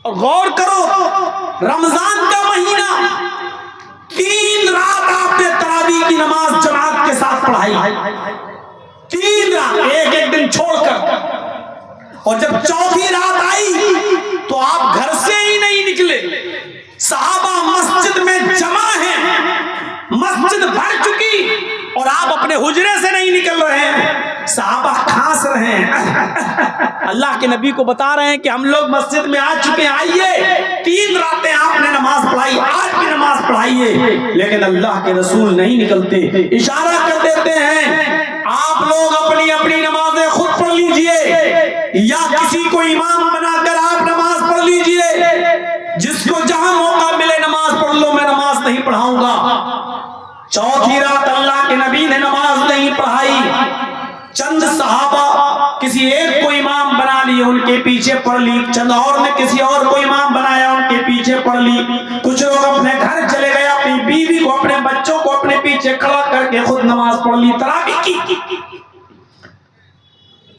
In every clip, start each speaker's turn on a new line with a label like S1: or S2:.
S1: اور غور کرو، رمضان کا مہینہ 3 رات آپ نے تراویح کی نماز جماعت کے ساتھ پڑھائی، 3 رات، ایک دن چھوڑ کر، اور جب 4تھی رات آئی تو آپ گھر سے ہی نہیں نکلے، صحابہ مسجد میں جمع ہیں، مسجد بھر چکی اور آپ اپنے حجرے سے نہیں نکل رہے ہیں، صحابہ کھانس رہے ہیں، اللہ کے نبی کو بتا رہے ہیں کہ ہم لوگ مسجد میں آ چکے ہیں، آئیے، 3 راتیں آپ نے نماز پڑھائی، آج بھی نماز پڑھائیے، لیکن اللہ کے رسول نہیں نکلتے، اشارہ کر دیتے ہیں آپ لوگ اپنی اپنی نمازیں خود پڑھ لیجئے یا کسی کو امام بنا کر آپ نماز پڑھ لیجئے، جس کو جہاں موقع ملے نماز پڑھ لو، میں نماز نہیں پڑھاؤں گا۔ 4تھی رات اللہ کے نبی نے نماز نہیں پڑھائی، چند صحابہ کسی ایک کو امام بنا لیے، ان کے پیچھے پڑھ لی، چند اور نے کسی اور کو امام بنایا، ان کے پیچھے پڑھ لی، کچھ لوگ اپنے گھر چلے گئے، اپنی بیوی کو اپنے بچوں کو اپنے پیچھے کھڑا کر کے خود نماز پڑھ لی، تراویح کی۔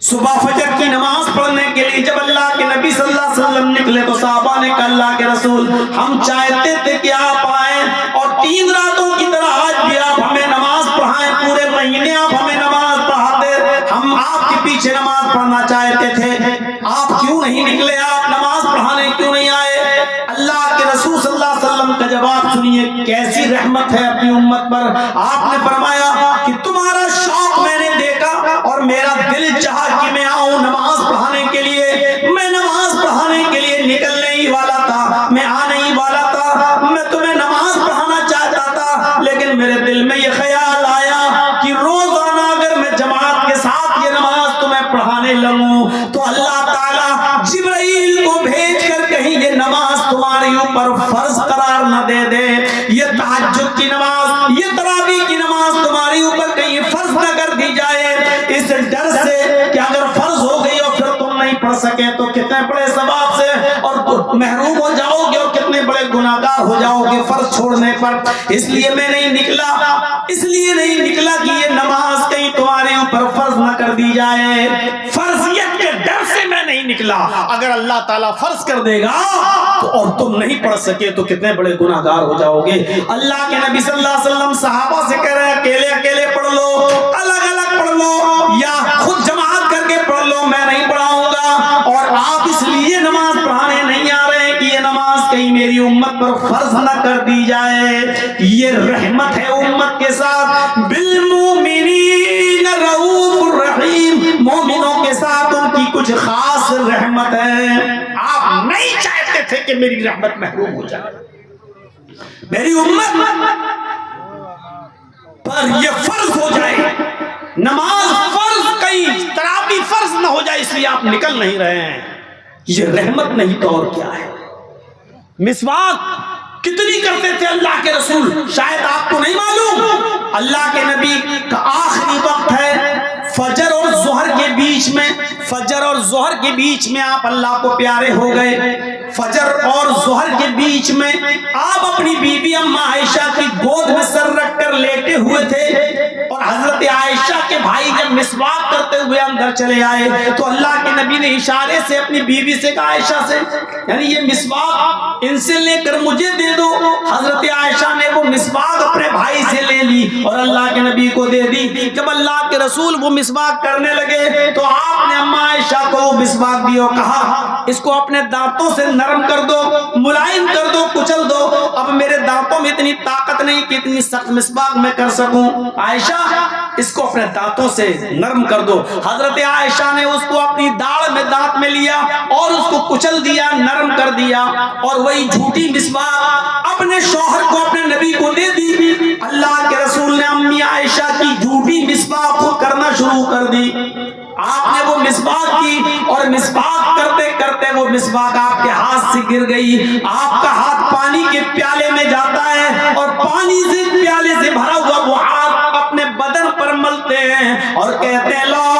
S1: صبح فجر کی نماز پڑھنے کے لیے جب اللہ کے نبی صلی اللہ علیہ وسلم نکلے تو صحابہ نے کہا اللہ کے رسول ہم چاہتے تھے کہ آپ آئیں اور 3 راتوں کی طرح آج بھی آپ ہمیں نماز پڑھائیں، پورے مہینے آپ ہمیں نماز پڑھاتے، ہم آپ کے پیچھے نماز پڑھنا چاہتے تھے، آپ کیوں نہیں نکلے، آپ نماز پڑھانے کیوں نہیں آئے؟ اللہ کے رسول صلی اللہ علیہ وسلم کا جواب سنیے، کیسی رحمت ہے اپنی امت پر۔ آپ نے فرمایا کہ تمہارا شوق میں نے دیکھا اور میرا دل چاہا کہ میں آؤں نماز پڑھانے کے لیے، میں نماز پڑھانے کے لیے نکلنے ہی والا تھا، میں آنے ہی والا تھا، میں تمہیں نماز پڑھانا چاہتا تھا، لیکن میرے دل میں یہ خیال آیا کہ روزانہ اگر میں جماعت کے ساتھ یہ نماز تمہیں پڑھانے لگوں تو اللہ تعالیٰ جبرائیل کو بھیج کر کہیں یہ نماز تمہارے اوپر فرض قرار نہ دے دے، یہ تہجد کی نماز، یہ تراویح کی نماز تمہارے اوپر کہیں فرض نہ کر دی جائے، اس ڈر سے کہ اگر فرض ہو گئی اور پھر تم نہیں پڑھ سکے تو کتنے بڑے ثواب سے اور محروم ہو جاؤ گے اور کتنے بڑے گناہگار ہو جاؤ گے فرض چھوڑنے پر۔ اس لیے میں نہیں نکلا، اس لیے نہیں نکلا کہ یہ نماز کہیں تمہارے اوپر فرض نہ کر دی جائے، فرضیت کے ڈر سے میں نہیں نکلا، اگر اللہ تعالیٰ فرض کر دے گا تو اور تم نہیں پڑھ سکے تو کتنے بڑے گناہگار ہو جاؤ گے۔ اللہ کے نبی صلی اللہ علیہ وسلم صحابہ سے کہہ رہے ہیں اکیلے اکیلے پڑھ لو، الگ الگ پڑھ لو یا خود جماعت کر کے پڑھ لو، میں نہیں پڑھاؤں گا، اور آپ اس لیے نماز پڑھانے نہیں آ رہے کہ یہ نماز کہیں میری امت پر فرض نہ کر دی جائے، یہ رحمت ہے امت کے ساتھ، بالمؤمنین رؤوف الرحیم، مومنوں کے ساتھ ان کی کچھ خاص رحمت ہے۔ آپ نہیں چاہتے تھے کہ میری رحمت محروم ہو جائے، میری امت پر یہ فرض ہو جائے، نماز فرض کہیں تراویح فرض نہ ہو جائے، اس لیے آپ نکل نہیں رہے ہیں، یہ رحمت نہیں تو اور کیا ہے۔ مسواک کتنی کرتے تھے اللہ کے رسول، شاید آپ کو نہیں معلوم، اللہ کے نبی کا آخری وقت ہے فجر اور ظہر کے بیچ میں، فجر اور ظہر کے بیچ میں آپ اللہ کو پیارے ہو گئے، فجر اور ظہر کے بیچ میں آپ اپنی بیوی اماں عائشہ کی گود میں سر رکھ کر لیٹے ہوئے تھے، اور حضرت عائشہ کے بھائی جب مسواک کرتے ہوئے اندر چلے آئے تو اللہ کے نبی نے اشارے سے اپنی بیوی سے کہا عائشہ سے، یعنی یہ مسواک ان سے لے کر مجھے دے دو۔ حضرت عائشہ نے وہ مسواک اپنے بھائی سے لے لی اور اللہ کے نبی کو دے دی۔ جب اللہ کے رسول وہ مسواک کرنے لگے تو آپ نے اماں عائشہ کو وہ مسواک دی اور کہا اس کو اپنے دانتوں سے نرم کر دو، ملائم کر دو، کچل دو، اب میرے دانتوں میں اتنی طاقت نہیں کہ اتنی سخت مسواک میں کر سکوں، عائشہ اس کو اپنے دانتوں سے نرم کر دو۔ حضرت عائشہ نے اس کو اپنی داڑھ میں دانت میں لیا اور اس کو کچل دیا، نرم کر دیا، اور وہی جھوٹی مسواک اپنے شوہر کو، اپنے نبی کو دے دی۔ اللہ کے رسول نے امی عائشہ کی جھوٹی مسواک کو کرنا شروع کر دی، آپ نے وہ مسواک کی اور مسواک کرتے کرتے وہ مسواک آپ کے ہاتھ سے گر گئی، آپ کا ہاتھ پانی کے پیالے میں جاتا ہے اور پانی سے پیالے سے بھرا ہوا وہ ہاتھ اپنے بدن پر ملتے ہیں اور کہتے ہیں لا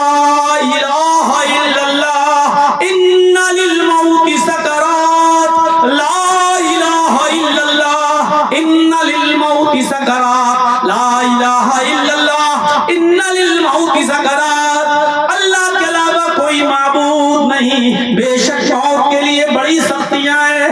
S1: الہ الا اللہ ان للموت سکرات، لا الہ الا اللہ ان للموت سکرات، لا الہ الا اللہ ان للموت سکرات، اللہ کے علاوہ کوئی معبود نہیں، بے شک موت کے لیے بڑی سختیاں ہیں،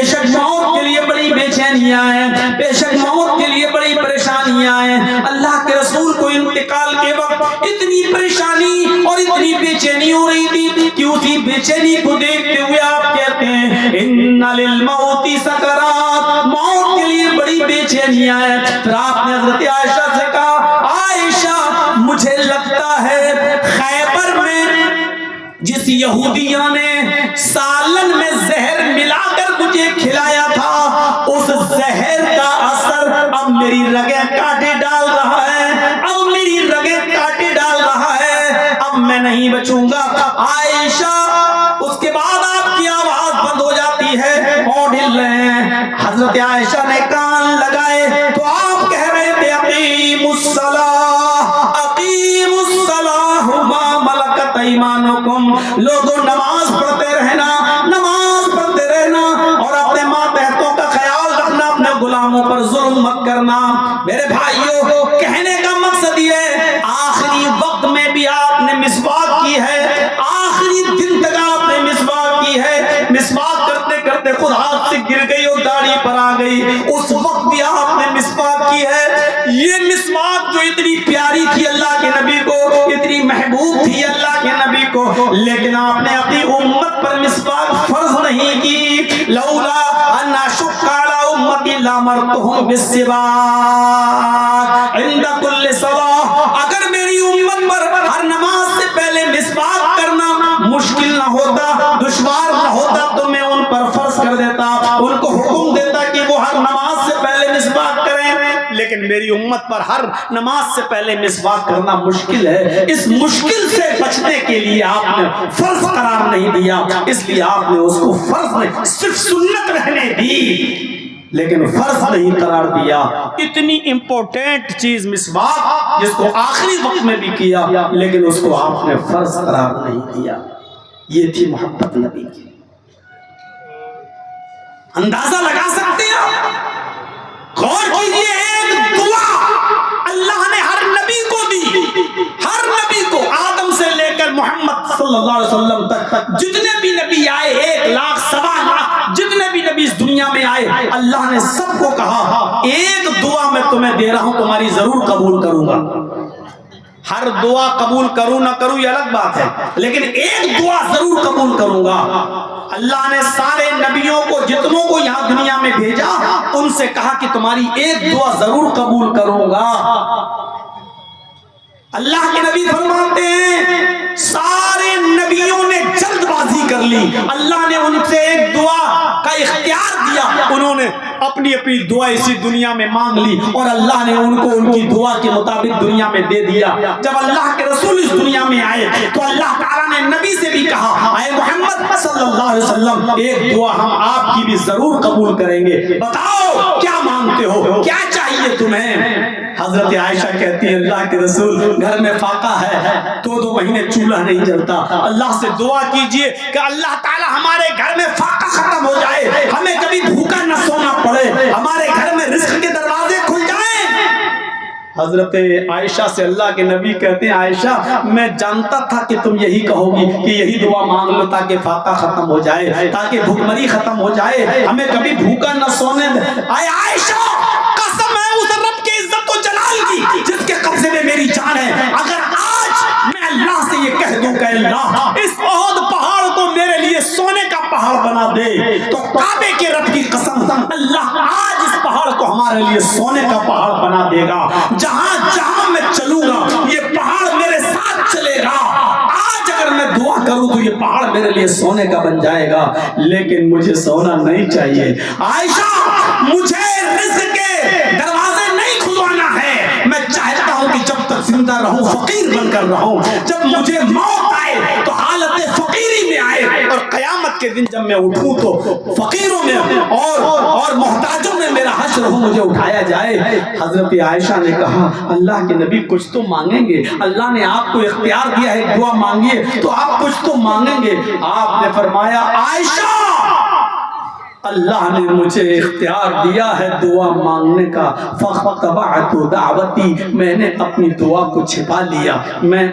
S1: بے شک موت کے لیے بڑی بے چینیاں ہیں، بے شک موت کے لیے بڑی پریشانیاں ہیں۔ اللہ کے رسول کو انتقال کے وقت اتنی پریشانی اور اتنی بے چینی ہو رہی تھی کہ اسی بے چینی کو دیکھتے ہوئے آپ کہتے ہیں ان للموت سکرات، موت کے لیے بڑی بے چینیاں ہیں۔ پھر آپ نے حضرت عائشہ سے کہا عائشہ مجھے لگتا ہے خیبر میں جس یہودیوں نے سالن میں زہر ملا کر مجھے کھلایا تھا، اس زہر کا اثر اب میری رگیں کاٹے ڈال رہا ہے، اب میری رگیں کاٹے ڈال رہا ہے، اب میں نہیں بچوں گا۔ عائشہ اس کے بعد آپ کی آواز بند ہو جاتی ہے، ہونٹ ہل رہے ہیں۔ حضرت عائشہ نے کان لگائے تو آپ کہہ رہے تھے اقیم الصلاۃ، اقیم الصلاۃ ما ملکت ایمانکم، لوگوں نماز پڑھتے رہنا، نماز پڑھتے رہنا اور اپنے ماتحتوں کا خیال رکھنا، اپنے غلاموں پر ظلم مت کرنا۔ میرے بھائیوں کہنے کا مقصد یہ ہے آخری وقت میں بھی آپ نے مسواک کی ہے، آخری دن تک آپ نے مسواک کی ہے، مسواک کرتے کرتے خود ہاتھ سے گر گئی اور داڑھی پر آ گئی، اس وقت بھی آپ نے مسواک کی ہے۔ یہ مسواک جو اتنی پیاری تھی اللہ کے نبی کو، اتنی محبوب تھی اللہ کے نبی کو، لیکن آپ نے اپنی امت پر مسواک فرض نہیں کی۔ لولا ان اشق علی امتی لامرتهم بالسواک عند كل صلاۃ، اگر میری امت پر ہر نماز سے پہلے مسواک کرنا مشکل نہ ہوتا، دشوار نہ ہوتا تو میں ان پر فرض کر دیتا، ان کو حکم دیتا کہ وہ ہر نماز سے پہلے مسواک کریں، لیکن میری امت پر ہر نماز سے پہلے مسواک کرنا مشکل ہے۔ اس مشکل سے بچنے کے لیے آپ نے فرض قرار نہیں دیا، اس لیے آپ نے اس کو فرض نہیں، صرف سنت رہنے دی لیکن فرض نہیں قرار دیا۔ اتنی امپورٹنٹ چیز مسواک جس کو آخری وقت میں بھی کیا لیکن اس کو آپ نے فرض قرار نہیں دیا۔ یہ تھی محبت نبی کی۔ اندازہ لگا سکتے ہیں آپ؟ غور کیجئے، ایک دعا اللہ نے ہر نبی کو دی، ہر نبی کو، آدم سے لے کر محمد صلی اللہ علیہ وسلم تک جتنے بھی نبی آئے، 1,00,000 سوا لاکھ جتنے بھی نبی اس دنیا میں آئے، اللہ نے سب کو کہا ایک دعا میں تمہیں دے رہا ہوں، تمہاری ضرور قبول کروں گا۔ ہر دعا قبول کروں نہ کروں یہ الگ بات ہے، لیکن ایک دعا ضرور قبول کروں گا۔ اللہ نے سارے نبیوں کو جتنوں کو یہاں دنیا میں بھیجا ان سے کہا کہ تمہاری ایک دعا ضرور قبول کروں گا۔ اللہ کے نبی فرماتے ہیں سارے نبیوں نے جلد بازی کر لی، اللہ نے ان سے ایک دعا کا اختیار دیا، انہوں نے اپنی اپنی دعا اسی دنیا میں مانگ لی اور اللہ نے ان کو ان کی دعا کے مطابق دنیا میں دے دیا۔ جب اللہ کے رسول اس دنیا میں آئے تو اللہ تعالیٰ نے نبی سے بھی کہا اے محمد صلی اللہ علیہ وسلم ایک دعا ہم آپ کی بھی ضرور قبول کریں گے، بتاؤ کیا مانگتے ہو، کیا چاہیے تمہیں؟ حضرت عائشہ کہتی ہے اللہ کے رسول گھر میں فاقہ ہے، 2 مہینے چولہا نہیں جلتا، اللہ سے دعا کیجئے کہ اللہ تعالی ہمارے گھر میں فاقہ ختم ہو جائے، ہمیں کبھی بھوکا نہ سونا پڑے، ہمارے گھر میں رزق کے دروازے کھل جائیں۔ حضرت عائشہ سے اللہ کے نبی کہتے ہیں عائشہ میں جانتا تھا کہ تم یہی کہو گی کہ یہی دعا مانگ لو تاکہ فاقہ ختم ہو جائے، تاکہ بھوکمری ختم ہو جائے، ہمیں کبھی بھوکا نہ سونے دے۔ اے عائشہ قسم ہے اس رب کے عزت و جلال کی جس کے قبضے میں میری جان ہے، اگر آج میں اللہ سے یہ کہہ دوں کہ اللہ اس احد پہاڑ کو میرے لیے سونے کا پہاڑ بنا دے، تو کعبے کے رب کی قسم اللہ آج اس پہاڑ کو ہمارے لیے سونے کا پہاڑ بنا دے گا، جہاں جہاں میں چلوں گا یہ پہاڑ میرے ساتھ چلے گا۔ آج اگر میں دعا کروں تو یہ پہاڑ میرے لیے سونے کا بن جائے گا، لیکن مجھے سونا نہیں چاہیے۔ عائشہ مجھے رزق کے دروازے نہیں کھلوانا ہے، میں چاہتا ہوں کہ جب تک زندہ رہوں فقیر بن کر رہوں، جب مجھے موت آئے تو حالت فقیری میں آئے، اور قیامت کے دن جب میں اٹھوں تو فقیروں میں اور محتاجوں میں میرا حشر ہو، مجھے اٹھایا جائے۔ حضرت عائشہ نے کہا اللہ کے نبی کچھ تو مانگیں گے، اللہ نے آپ کو اختیار دیا ہے دعا مانگیے تو آپ کچھ تو مانگیں گے۔ آپ نے فرمایا عائشہ اللہ نے مجھے اختیار دیا ہے دعا مانگنے کا، فَاتَّبَعْتُ دعوتی، میں نے اپنی دعا کو چھپا لیا، میں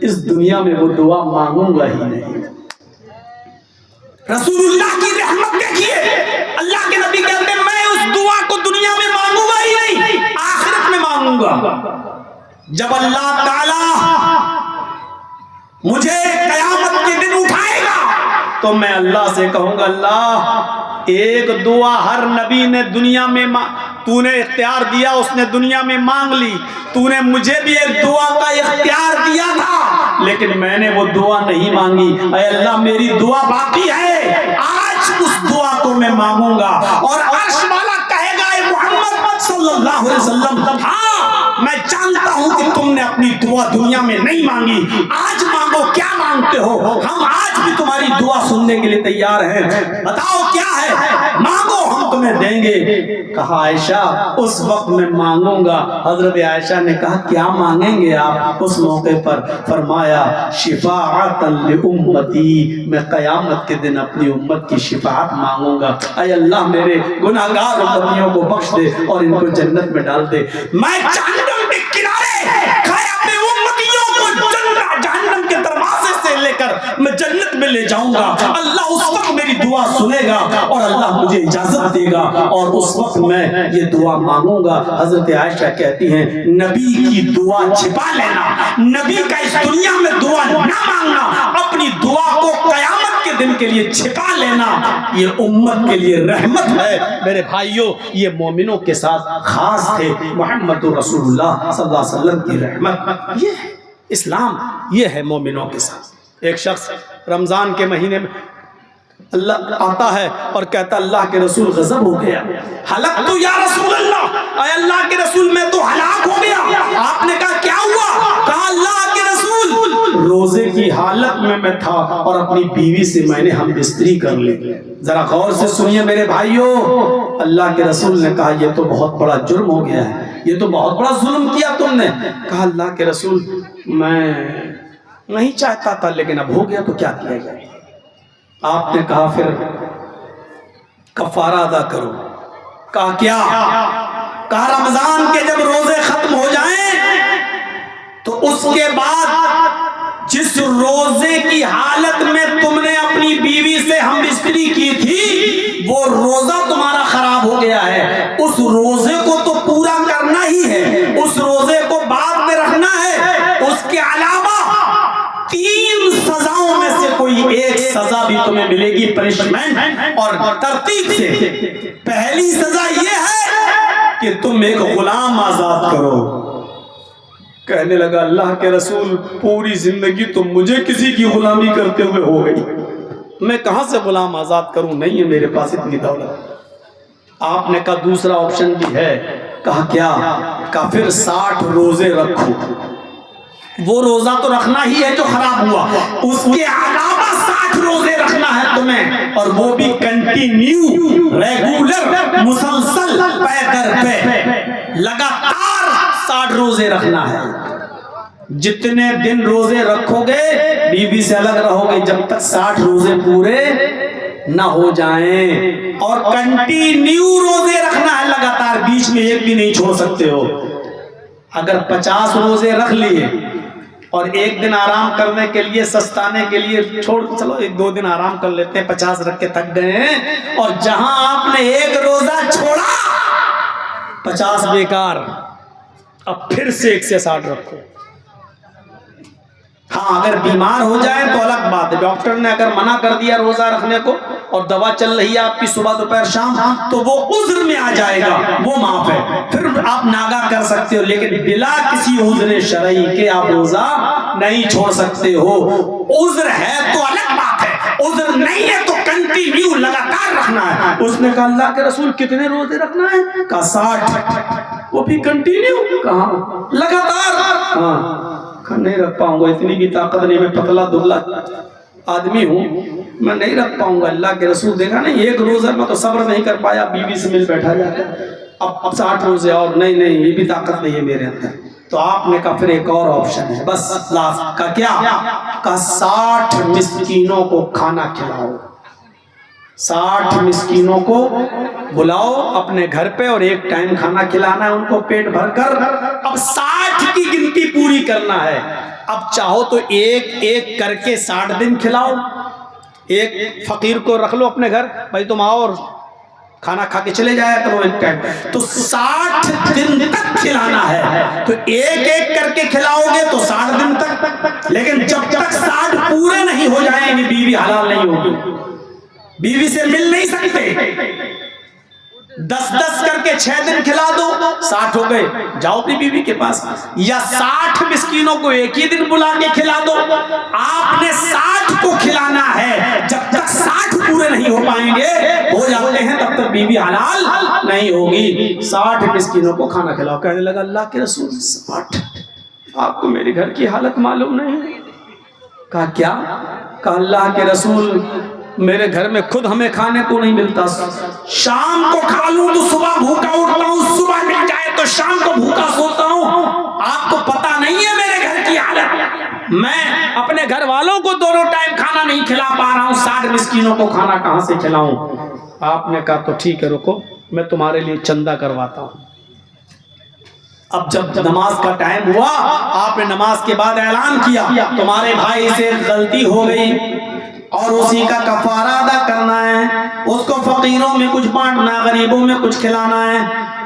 S1: اس دنیا میں وہ دعا مانگوں گا ہی نہیں۔ رسول اللہ کی رحمت دیکھیے، اللہ جب اللہ تعالی مجھے قیامت کے دن اٹھائے گا تو میں اللہ سے کہوں گا اللہ ایک دعا ہر نبی نے دنیا میں تو نے اختیار دیا، اس نے دنیا میں مانگ لی، تو نے مجھے بھی ایک دعا کا اختیار دیا تھا لیکن میں نے وہ دعا نہیں مانگی، اے اللہ میری دعا باقی ہے، آج اس دعا کو میں مانگوں گا۔ اور عرش والا کہے گا اے محمد صلی اللہ علیہ وسلم ہاں میں جانتا ہوں کہ تم نے اپنی دعا دنیا میں نہیں مانگی، آج مانگو، کیا مانگتے ہو؟ ہم آج بھی تمہاری دعا سننے کے لیے تیار ہیں، بتاؤ کیا ہے، مانگو ہم تمہیں دیں گے۔ کہا عائشہ اس وقت میں مانگوں گا۔ حضرت عائشہ نے کہا کیا مانگیں گے آپ؟ اس موقع پر فرمایا شفاعتا لامتی، میں قیامت کے دن اپنی امت کی شفاعت مانگوں گا، اے اللہ میرے گناہگار امتیوں کو بخش دے اور ان کو جنت میں ڈال دے۔ میں جہنم کے کنارے اپنے امتیوں کو جہنم کے دروازے سے لے کر میں جنت میں لے جاؤں گا، اللہ اس وقت میری دعا سنے گا اور اللہ مجھے اجازت دے گا اور اس وقت میں یہ دعا مانگوں گا۔ حضرت عائشہ کہتی ہیں نبی کی دعا چھپا لینا، نبی کا اس دنیا میں دعا نہ مانگنا، اپنی دعا کو قیامت کے دن کے لیے چھپا لینا، یہ امت کے لیے رحمت ہے۔ میرے بھائیوں یہ مومنوں کے ساتھ خاص تھے، محمد رسول اللہ صلی اللہ علیہ وسلم کی رحمت، یہ ہے اسلام، یہ ہے مومنوں کے ساتھ۔ ایک شخص رمضان کے مہینے میں اللہ آتا ہے اور کہتا اللہ کے رسول غضب ہو گیا، ہلاک تو یا رسول اللہ، اے اللہ کے رسول میں تو ہلاک ہو گیا۔ آپ نے کہا کیا ہوا؟ کہا اللہ کے رسول روزے کی حالت میں تھا اور اپنی بیوی سے میں نے ہم بستری کر لی۔ ذرا غور سے سنیے میرے بھائیوں، اللہ کے رسول نے کہا یہ تو بہت بڑا جرم ہو گیا ہے، یہ تو بہت بڑا ظلم کیا تم نے۔ کہا اللہ کے رسول میں نہیں چاہتا تھا لیکن اب ہو گیا تو کیا کیا جائے؟ آپ نے کہا پھر کفارہ ادا کرو۔ کہا کیا؟ کہا رمضان کے جب روزے ختم ہو جائیں تو اس کے بعد جس روزے کی حالت میں تم نے اپنی بیوی سے ہم بستری کی تھی وہ روزہ تمہارا خراب ہو گیا ہے، اس روزے کو تو پورا کرنا ہی ہے، اس روزے کو بعد میں رکھنا ہے، اس کے علاوہ 3 سزاؤں میں سے کوئی ایک سزا بھی تمہیں ملے گی پنشمنٹ اور ترتیب سے۔ پہلی سزا یہ ہے کہ تم ایک غلام آزاد کرو۔ کہنے لگا اللہ کے رسول پوری زندگی تو مجھے کسی کی غلامی کرتے ہوئے ہو گئی، میں کہاں سے غلام آزاد کروں، نہیں ہے میرے پاس اتنی دولت۔ آپ نے کہا دوسرا آپشن بھی ہے۔ کہا کیا؟ کہا پھر 60 روزے رکھو، وہ روزہ تو رکھنا ہی ہے جو خراب ہوا، اس کے علاوہ 60 روزے رکھنا ہے تمہیں، اور وہ بھی کنٹینیو، ریگولر، مسلسل، پے در پے، لگاتار 60 روزے رکھنا ہے۔ جتنے دن روزے رکھو گے بیوی سے الگ رہو گے جب تک 60 روزے پورے نہ ہو جائیں، اور کنٹینیو روزے رکھنا ہے لگاتار، بیچ میں ایک بھی نہیں چھوڑ سکتے ہو۔ اگر 50 روزے رکھ لیے اور ایک دن آرام کرنے کے لیے، سستانے کے لیے چھوڑ چلو 1-2 دن آرام کر لیتے ہیں، 50 رکھ کے تھک گئے ہیں، اور جہاں آپ نے ایک روزہ چھوڑا 50 بیکار، اب پھر سے 1 سے 60 رکھو۔ ہاں اگر بیمار ہو جائے تو الگ بات ہے، ڈاکٹر نے اگر منع کر دیا روزہ رکھنے کو اور دوا چل رہی ہے آپ کی صبح دوپہر شام، تو وہ عذر میں آ جائے گا، وہ معاف ہے، پھر آپ ناگا کر سکتے ہو، لیکن بلا کسی عذر شرعی کے آپ روزہ نہیں چھوڑ سکتے ہو۔ عذر ہے تو الگ بات ہے، عذر نہیں ہے تو کنٹینیو لگاتار رکھنا ہے۔ اس نے کہا اللہ کے رسول کتنے روزے رکھنا ہے؟ کہا 60، وہ بھی کنٹینیو، کہاں لگاتار؟ ہاں نہیں رکھ پاؤں گا، اتنی بھی طاقت نہیں، میں پتلا دبلا آدمی ہوں، میں نہیں رکھ پاؤں گا۔ اللہ کے رسول دیکھا نہیں 1 روزہ میں تو صبر نہیں کر پایا، بیوی سے مل بیٹھا جا کر، اب 60 روزے اور نہیں یہ بھی طاقت نہیں ہے میرے اندر۔ تو آپ نے کہا پھر ایک اور آپشن ہے، بس لاسٹ کا کیا؟ کہ 60 مسکینوں کو کھانا کھلاؤ، 60 مسکینوں کو بلاؤ اپنے گھر پہ اور ایک ٹائم کھانا کھلانا ہے ان کو پیٹ بھر کر۔ اب 60 کی گنتی پوری کرنا ہے، اب چاہو تو ایک ایک کر کے 60 دن کھلاؤ، ایک فقیر کو رکھ لو اپنے گھر، بھائی تم آؤ اور کھانا کھا کے چلے جایا کرو ایک ٹائم. تو 60 دن تک کھلانا ہے. تو ایک ایک کر کے کھلاؤ گے تو 60 دن تک. لیکن جب تک 60 پورے نہیں ہو جائیں گے بیوی حلال نہیں ہوگی. بیوی سے مل نہیں سکتے. 10 کر کے 6 دن کھلا دو 60 ہو گئے, جاؤ اپنی بیوی کے پاس. یا 60 مسکینوں کو ایک ہی دن بلا کے کھلا دو. آپ نے 60 کو کھلانا ہے. جب تک 60 پورے نہیں ہو پائیں گے, ہو جاتے ہیں, تب تک بیوی حلال نہیں ہوگی. 60 مسکینوں کو کھانا کھلاؤ. کہنے لگا اللہ کے رسول 60, آپ کو میرے گھر کی حالت معلوم نہیں. کہا کیا؟ کہا اللہ کے رسول میرے گھر میں خود ہمیں کھانے کو نہیں ملتا. شام کو کھا لوں تو صبح بھوکا اٹھتا ہوں, صبح مل جائے تو شام کو بھوکا سوتا ہوں. آپ کو پتا نہیں ہے میرے گھر کی حالت. میں اپنے گھر والوں کو دونوں ٹائم کھانا نہیں کھلا پا رہا ہوں, 60 مسکینوں کو کھانا کہاں سے کھلاؤں؟ آپ نے کہا تو ٹھیک ہے رکو, میں تمہارے لیے چندہ کرواتا ہوں. اب جب نماز کا ٹائم ہوا, آپ نے نماز کے بعد اعلان کیا تمہارے بھائی سے غلطی ہو گئی اور اسی کا کفارہ ادا کرنا ہے. اس کو فقیروں میں کچھ بانٹنا, غریبوں میں کچھ کھلانا ہے.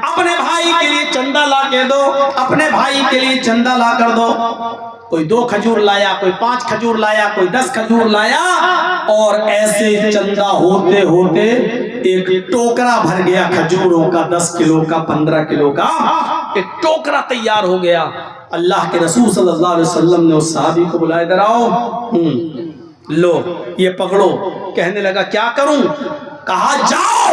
S1: اپنے بھائی کے لیے چندہ لا کے دو, اپنے بھائی کے لیے چندہ لا کر دو. کوئی 2 کھجور لایا, کوئی 5 کھجور لایا, کوئی 10 کھجور لایا, اور ایسے چندہ ہوتے ہوتے ایک ٹوکرا بھر گیا کھجوروں کا. 10 کلو کا, 15 کلو کا ایک ٹوکرا تیار ہو گیا. اللہ کے رسول صلی اللہ علیہ وسلم نے اس صحابی کو بلائے, ادھر آؤ, لو یہ پکڑو. کہنے لگا کیا کروں؟ کہا جاؤ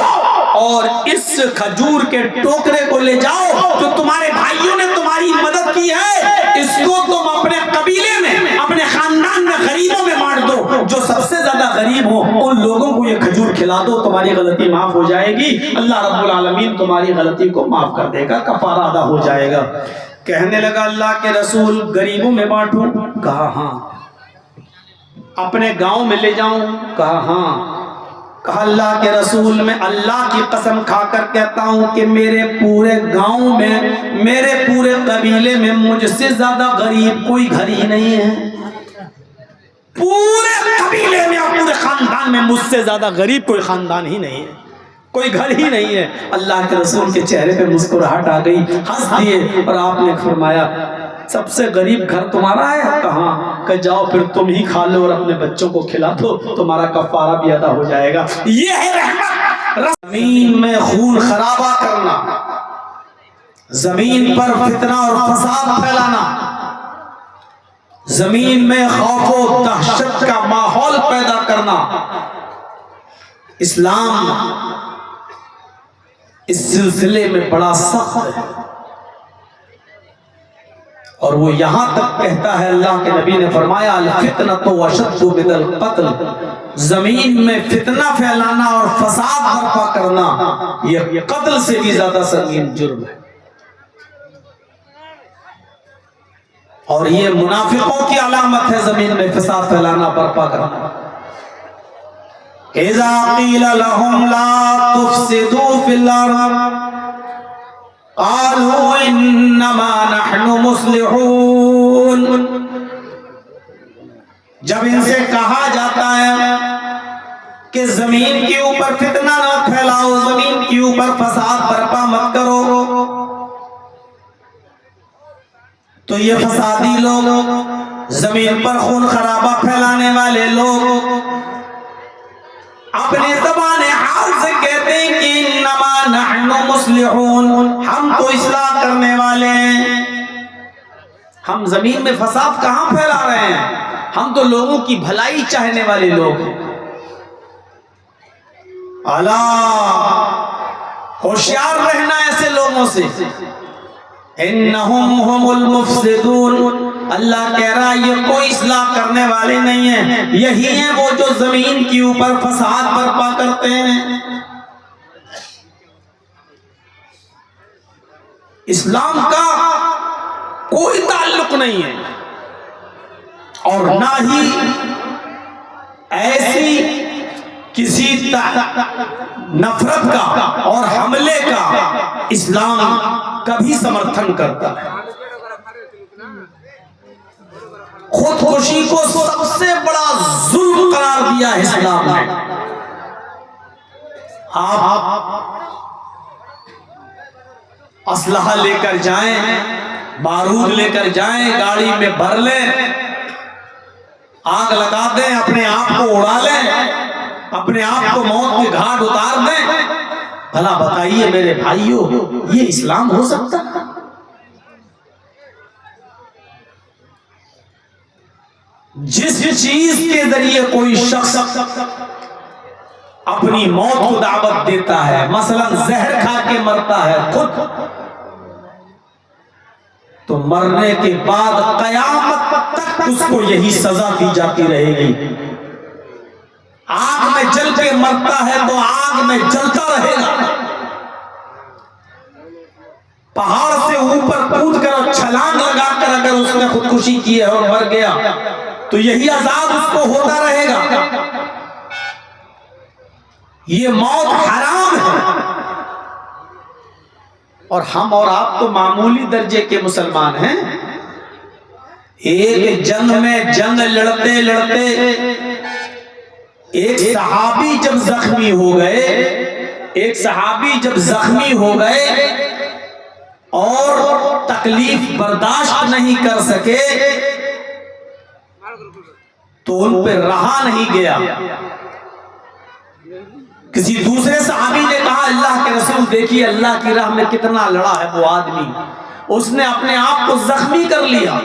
S1: اور اس کھجور کے ٹوکرے کو لے جاؤ جو تمہارے بھائیوں نے تمہاری مدد کی ہے, اس کو تم اپنے قبیلے میں, اپنے خاندان میں غریبوں میں بانٹ دو. جو سب سے زیادہ غریب ہو ان لوگوں کو یہ کھجور کھلا دو, تمہاری غلطی معاف ہو جائے گی. اللہ رب العالمین تمہاری غلطی کو معاف کر دے گا, کفارہ ادا ہو جائے گا. کہنے لگا اللہ کے رسول غریبوں میں بانٹوں؟ کہا ہاں. اپنے گاؤں میں لے جاؤں؟ کہا ہاں. کہا اللہ کے رسول میں اللہ کی قسم کھا کر کہتا ہوں کہ میرے پورے گاؤں میں, میرے پورے قبیلے میں مجھ سے زیادہ غریب کوئی گھر ہی نہیں ہے. پورے قبیلے میں, پورے خاندان میں مجھ سے زیادہ غریب کوئی خاندان ہی نہیں ہے, کوئی گھر ہی نہیں ہے. اللہ کے رسول کے چہرے پہ مسکراہٹ آ گئی, ہنس دیے, اور آپ نے فرمایا سب سے غریب گھر تمہارا ہے؟ کہاں. کہ جاؤ پھر تم ہی کھا لو اور اپنے بچوں کو کھلا دو, تمہارا کفارہ بھی ادا ہو جائے گا. یہ ہے رحمت. زمین میں خون خرابہ کرنا, زمین پر فتنہ اور فساد پھیلانا, زمین میں خوف و دہشت کا ماحول پیدا کرنا, اسلام اس سلسلے میں بڑا سخت ہے. اور وہ یہاں تک کہتا ہے, اللہ کے نبی نے فرمایا الفتنۃ اشد من القتل, زمین میں فتنہ پھیلانا اور فساد برپا کرنا یہ قتل سے بھی زیادہ سنگین جرم ہے. اور یہ منافقوں کی علامت ہے زمین میں فساد پھیلانا, برپا کرنا. اذا قیل لهم لا تفسدوا فی الارض قالوا انما نحن مصلحون. جب ان سے کہا جاتا ہے کہ زمین کے اوپر فتنہ نہ پھیلاؤ, زمین کے اوپر فساد برپا مت کرو, تو یہ فسادی لوگ, زمین پر خون خرابہ پھیلانے والے لوگ اپنی زبان حال سے کہتے ہیں کہ انما نحن مصلحون, ہم تو اصلاح کرنے والے ہیں. ہم زمین میں فساد کہاں پھیلا رہے ہیں, ہم تو لوگوں کی بھلائی چاہنے والے لوگ ہیں. اللہ ہوشیار رہنا ایسے لوگوں سے. انہم هم المفسدون, اللہ کہہ رہا ہے یہ کوئی اصلاح کرنے والے نہیں ہیں, یہی ہیں وہ جو زمین کے اوپر فساد برپا کرتے ہیں. اسلام کا کوئی تعلق نہیں ہے اور نہ ہی ایسی کسی نفرت کا اور حملے کا اسلام کبھی سمرتھن کرتا ہے. خودکشی کو سب سے بڑا ظلم قرار دیا ہے اسلام نے. آپ اسلحہ لے کر جائیں، بارود لے کر جائیں، گاڑی میں بھر لیں، آگ لگا دیں، اپنے آپ کو اڑا لیں، اپنے آپ کو موت کے گھاٹ اتار دیں. بھلا بتائیے میرے بھائیوں، یہ اسلام ہو سکتا ہے؟ جس چیز کے ذریعے کوئی شخص اپنی موت کو دعوت دیتا ہے، مثلا زہر کھا کے مرتا ہے خود، تو مرنے کے بعد قیامت تک اس کو یہی سزا دی جاتی رہے گی. آگ میں جل کے مرتا ہے تو آگ میں جلتا رہے گا. پہاڑ سے اوپر کود کر اور چھلانگ لگا کر اگر اس نے خودکشی کی ہے اور مر گیا تو یہی عذاب اس کو ہوتا رہے گا. یہ موت حرام ہے. اور ہم اور آپ تو معمولی درجے کے مسلمان ہیں. ایک جنگ میں جنگ لڑتے لڑتے ایک صحابی جب زخمی ہو گئے اور تکلیف برداشت نہیں کر سکے تو ان پہ رہا نہیں گیا. کسی دوسرے صحابی نے کہا اللہ کے رسول دیکھیے اللہ کی راہ میں کتنا لڑا ہے وہ آدمی، اس نے اپنے آپ کو زخمی کر لیا.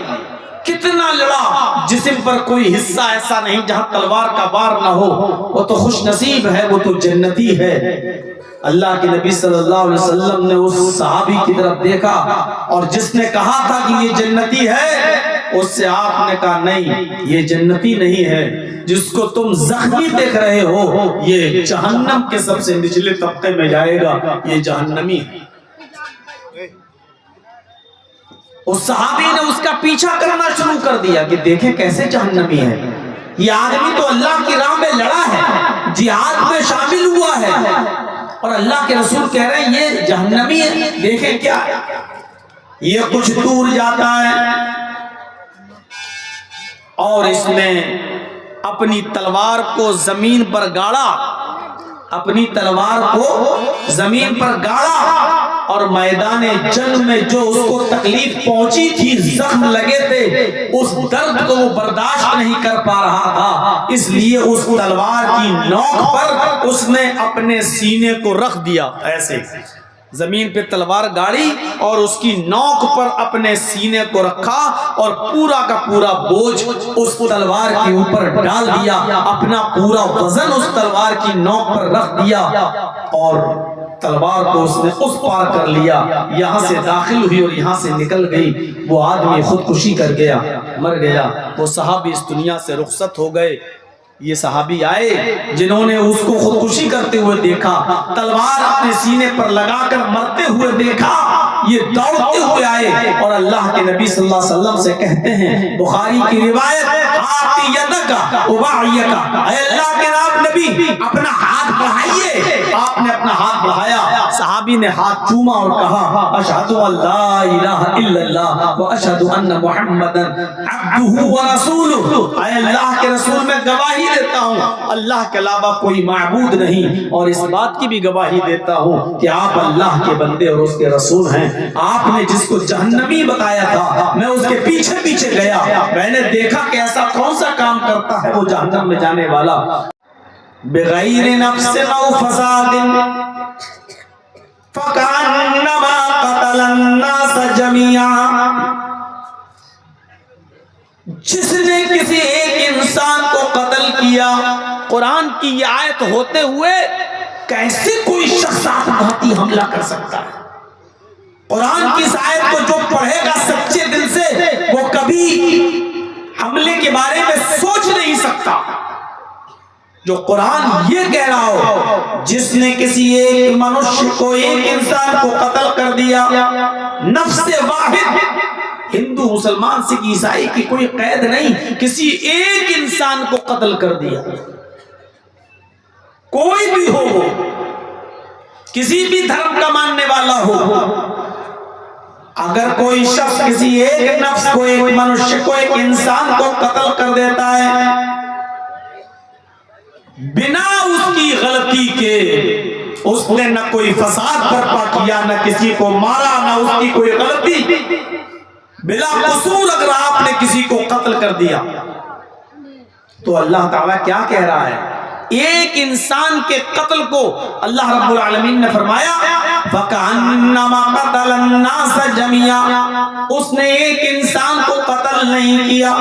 S1: کتنا لڑا، جسم پر کوئی حصہ ایسا نہیں جہاں تلوار کا وار نہ ہو. وہ تو خوش نصیب ہے، وہ تو جنتی ہے. اللہ کے نبی صلی اللہ علیہ وسلم نے اس صحابی کی طرف دیکھا اور جس نے کہا تھا کہ یہ جنتی ہے، اس سے آپ نے کہا نہیں یہ جنتی نہیں ہے، جس کو تم زخمی دیکھ رہے ہو یہ جہنم کے سب سے نچلے طبقے میں جائے گا، یہ جہنمی ہے. اس صحابی نے اس کا پیچھا کرنا شروع کر دیا کہ دیکھیں کیسے جہنمی ہے. یہ آدمی تو اللہ کی راہ میں لڑا ہے، جہاد میں شامل ہوا ہے، اور اللہ کے رسول کہہ رہے ہیں یہ جہنمی ہے. دیکھیں کیا ہے، یہ کچھ دور جاتا ہے اور اس نے اپنی تلوار کو زمین پر گاڑا اور میدان جنگ میں جو اس کو تکلیف پہنچی تھی، زخم لگے تھے، اس درد کو وہ برداشت نہیں کر پا رہا تھا، اس لیے اس تلوار کی نوک پر اس نے اپنے سینے کو رکھ دیا. ایسے زمین پہ تلوار گاڑی اور اس کی نوک پر اپنے سینے کو رکھا اور پورا کا پورا بوجھ اس تلوار کے اوپر ڈال دیا. اپنا پورا وزن اس تلوار کی نوک پر رکھ دیا اور تلوار کو اس نے اس پار کر لیا. یہاں سے داخل ہوئی اور یہاں سے نکل گئی. وہ آدمی خودکشی کر گیا، مر گیا. وہ صحابی اس دنیا سے رخصت ہو گئے. یہ صحابی آئے جنہوں نے اس کو خودکشی کرتے ہوئے دیکھا، تلوار اپنے سینے پر لگا کر مرتے ہوئے دیکھا. یہ دوڑتے ہوئے آئے اور اللہ کے نبی صلی اللہ علیہ وسلم سے کہتے ہیں، بخاری کی روایت، آتی یدک اباعیک، اے اللہ کے نبی اپنا ہاتھ بڑھائیے. آپ نے اپنا ہاتھ بڑھایا، صحابی نے ہاتھ چوما اور کہا اشہد ان لا الہ الا اللہ واشہد ان محمدا عبدہ ورسولہ. اے اللہ کے رسول میں گواہی دیتا ہوں اللہ کے علاوہ کوئی معبود نہیں، اور اس بات کی بھی گواہی دیتا ہوں کہ آپ اللہ کے بندے اور اس کے رسول ہیں. آپ نے جس کو جہنمی بتایا تھا میں اس کے پیچھے پیچھے گیا، میں نے دیکھا کہ ایسا کون سا کام کرتا ہے وہ جہنم میں جانے والا. بغیر نفس او فساد فکأنما قتل الناس جميعا. جس نے کسی ایک انسان کو قتل کیا، قرآن کی یہ آیت ہوتے ہوئے کیسے کوئی شخص آتمگھاتی حملہ کر سکتا ہے؟ قرآن کی اس آیت کو جو پڑھے گا سچے دل سے وہ کبھی حملے کے بارے میں سوچ نہیں سکتا. جو قرآن یہ کہہ رہا ہو، جس نے کسی ایک منشیہ کو، ایک انسان کو قتل کر دیا، نفس واحد، ہندو مسلمان سکھ عیسائی کی کوئی قید نہیں، کسی ایک انسان کو قتل کر دیا، کوئی بھی ہو، کسی بھی دھرم کا ماننے والا ہو، اگر کوئی شخص کسی ایک نفس کو، ایک منشیہ کو، ایک انسان کو قتل کر دیتا ہے بنا اس کی غلطی کے، اس نے نہ کوئی فساد برپا کیا، نہ کسی کو مارا، نہ اس کی کوئی غلطی، بلا قصور اگر آپ نے کسی کو قتل کر دیا تو اللہ تعالیٰ کیا کہہ رہا ہے؟ ایک انسان کے قتل کو اللہ رب العالمین نے فرمایا فَكَأَنَّمَا قَتَلَ النَّاسَ جَمِيعًا، اس نے ایک انسان کو قتل نہیں کیا،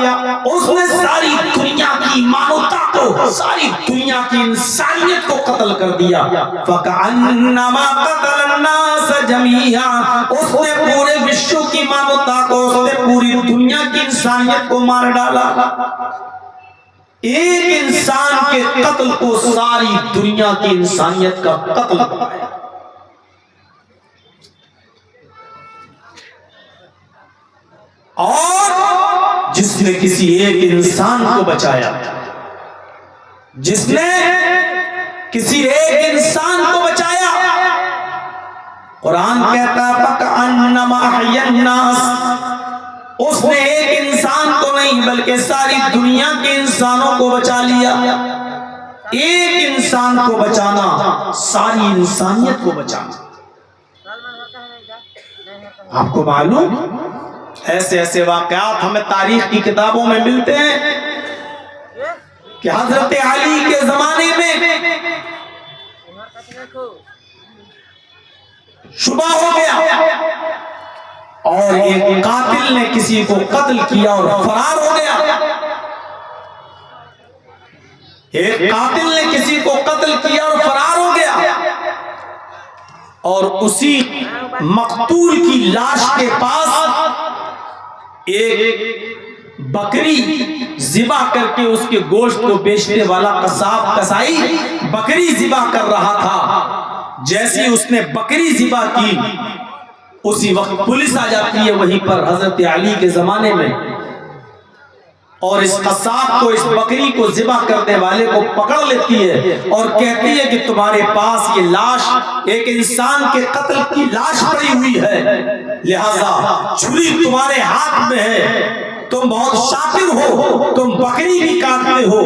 S1: اس نے ساری دنیا کی مانوتا کو، ساری دنیا کی انسانیت کو قتل کر دیا۔ فَكَأَنَّمَا قَتَلَ النَّاسَ جَمِيعًا، اس نے پورے وشو کی مانوتا کو، اس نے پوری دنیا کی انسانیت کو مار ڈالا۔ ایک انسان کے قتل کو ساری دنیا کی انسانیت کا قتل بنایا۔ اور جس نے کسی ایک انسان کو بچایا، جس نے کسی ایک انسان کو بچایا، قرآن کہتا ہے فَكَأَنَّمَا أَحْيَا النَّاسَ، اس نے ایک انسان کو نہیں بلکہ ساری دنیا کے انسانوں کو بچا لیا۔ ایک انسان کو بچانا ساری انسانیت کو بچانا۔ آپ کو معلوم ایسے ایسے واقعات ہمیں تاریخ کی کتابوں میں ملتے ہیں کہ حضرت علی کے زمانے میں شبہ ہو گیا اور ایک قاتل نے کسی کو قتل کیا اور فرار ہو گیا۔ ایک قاتل نے کسی کو قتل کیا اور فرار ہو گیا، اور اسی مقتول کی لاش کے پاس ایک بکری ذبح کر کے اس کے گوشت کو بیچنے والا قصاب قصائی بکری ذبح کر رہا تھا۔ جیسی اس نے بکری ذبح کی اسی وقت پولیس آ جاتی ہے وہیں پر حضرت علی کے زمانے میں، اور اس قصاب کو، اس بکری کو ذبح کرنے والے کو پکڑ لیتی ہے اور کہتی ہے کہ تمہارے پاس یہ لاش ایک انسان کے قتل کی لاش پڑی ہوئی ہے، لہذا چھری تمہارے ہاتھ میں ہے، تم بہت شاطر ہو، تم بکری بھی کاٹتے ہو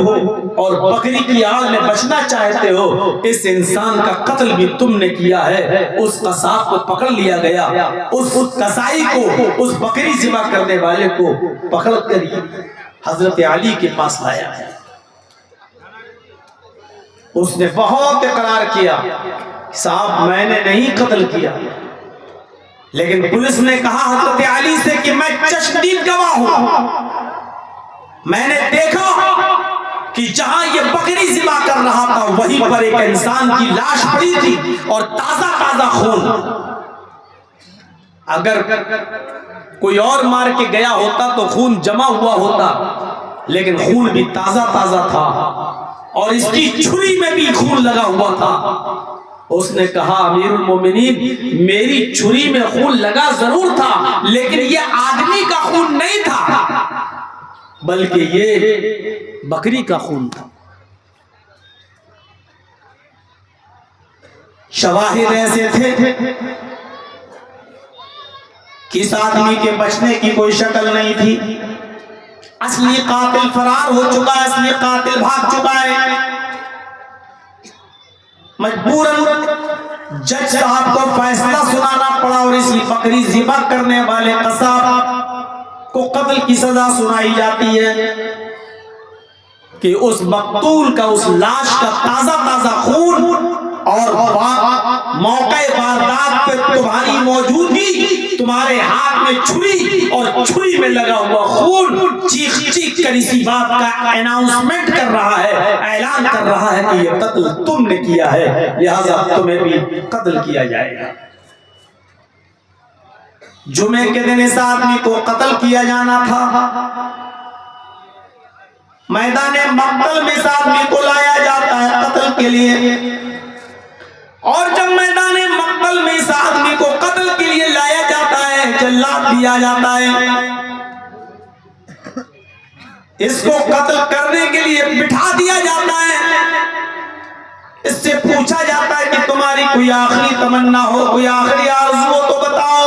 S1: اور بکری کی آڑ میں بچنا چاہتے ہو، اس انسان کا قتل بھی تم نے کیا ہے۔ اس قصاب کو پکڑ لیا گیا، اس قصائی کو، اس بکری ذبح کرنے والے کو پکڑ کر حضرت علی کے پاس لایا ہے۔ اس نے بہت اقرار کیا صاحب میں نے نہیں قتل کیا، لیکن پولیس نے کہا حضرت علی سے کہ میں چشمدید گواہ ہوں، میں نے دیکھا کہ جہاں یہ بکری ذبح کر رہا تھا وہیں پر ایک انسان کی لاش پڑی تھی اور تازہ تازہ خون۔ اگر کوئی اور مار کے گیا ہوتا تو خون جمع ہوا ہوتا، لیکن خون بھی تازہ تازہ تھا اور اس کی چھری میں بھی خون لگا ہوا تھا۔ اس نے کہا امیر المومنین میری چھری میں خون لگا ضرور تھا، لیکن یہ آدمی کا خون نہیں تھا بلکہ یہ بکری کا خون تھا۔ شواہد ایسے تھے کہ اس آدمی کے بچنے کی کوئی شکل نہیں تھی، اصلی قاتل فرار ہو چکا ہے، اصلی قاتل بھاگ چکا ہے۔ مجبوراً جج صاحب کو فیصلہ سنانا پڑا اور اسی بکری ذبح کرنے والے قصاب کو قتل کی سزا سنائی جاتی ہے کہ اس مقتول کا، اس لاش کا تازہ تازہ خون اور موقع واردات پہ تمہاری موجودگی، تمہارے ہاتھ میں چھری اور چھری میں لگا ہوا خون چیخ چیخ کر اسی بات کا اناؤنسمنٹ کر رہا ہے، اعلان کر رہا ہے کہ یہ قتل تم نے کیا ہے، لہذا تمہیں بھی قتل کیا جائے گا۔ جمعے کے دن اس آدمی کو قتل کیا جانا تھا، میدان مقتل میں اس آدمی کو لایا جاتا ہے قتل کے لیے، اور جب میدان مقتل میں اس آدمی کو قتل کے لیے لایا جاتا ہے، جلاد دیا جاتا ہے، اس کو قتل کرنے کے لیے بٹھا دیا جاتا ہے، اس سے پوچھا جاتا ہے کہ تمہاری کوئی آخری تمنا ہو، کوئی آخری آرزو ہو تو بتاؤ۔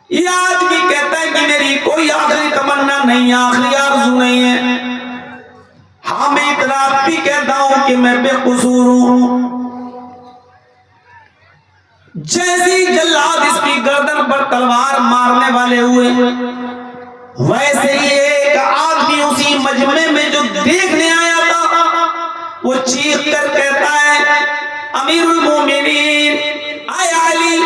S1: یہ آدمی کہتا ہے کہ میری کوئی آخری تمنا نہیں، آخری آرزو نہیں ہے، ہاں میں اتنا بھی کہتا ہوں کہ میں بے قصور ہوں، جیسی جلاد اس کی گردن پر تلوار مارنے والے ہوئے، ویسے ہی ایک آدمی اسی مجمع میں جو دیکھنے آیا تھا وہ چیخ کر کہتا ہے امیر المومنین، اے علی،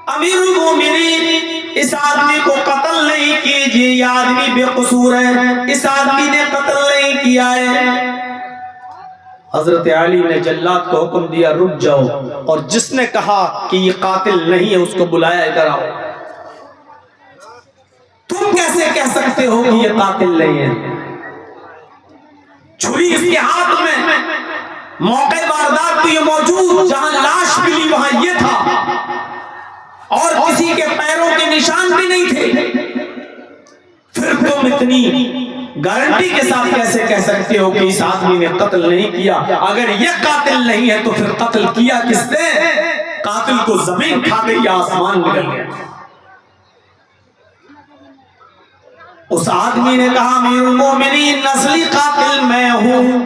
S1: امیر المومنین، اس آدمی کو قتل نہیں کیجیے، یہ آدمی بے قصور ہے، اس آدمی نے قتل نہیں کیا ہے۔ حضرت علی نے جلاد کو حکم دیا رک جاؤ، اور جس نے کہا کہ یہ قاتل نہیں ہے اس کو بلایا ادھر آؤ۔ تم کیسے کہہ سکتے ہو کہ یہ قاتل نہیں ہے؟ چھری اس کے ہاتھ میں، موقع واردات تو یہ موجود، جہاں لاش ملی وہاں یہ تھا، اور کسی کے پیروں کے نشان بھی نہیں تھے، پھر تم اتنی گارنٹی کے ساتھ کیسے کہہ سکتے ہو کہ اس آدمی نے قتل نہیں کیا؟ اگر یہ قاتل نہیں ہے تو پھر قتل کیا کس نے؟ قاتل کو زمین کھا گئی یا آسمان نکل گیا؟ اس آدمی نے کہا امیر المومنین، اصلی قاتل میں ہوں،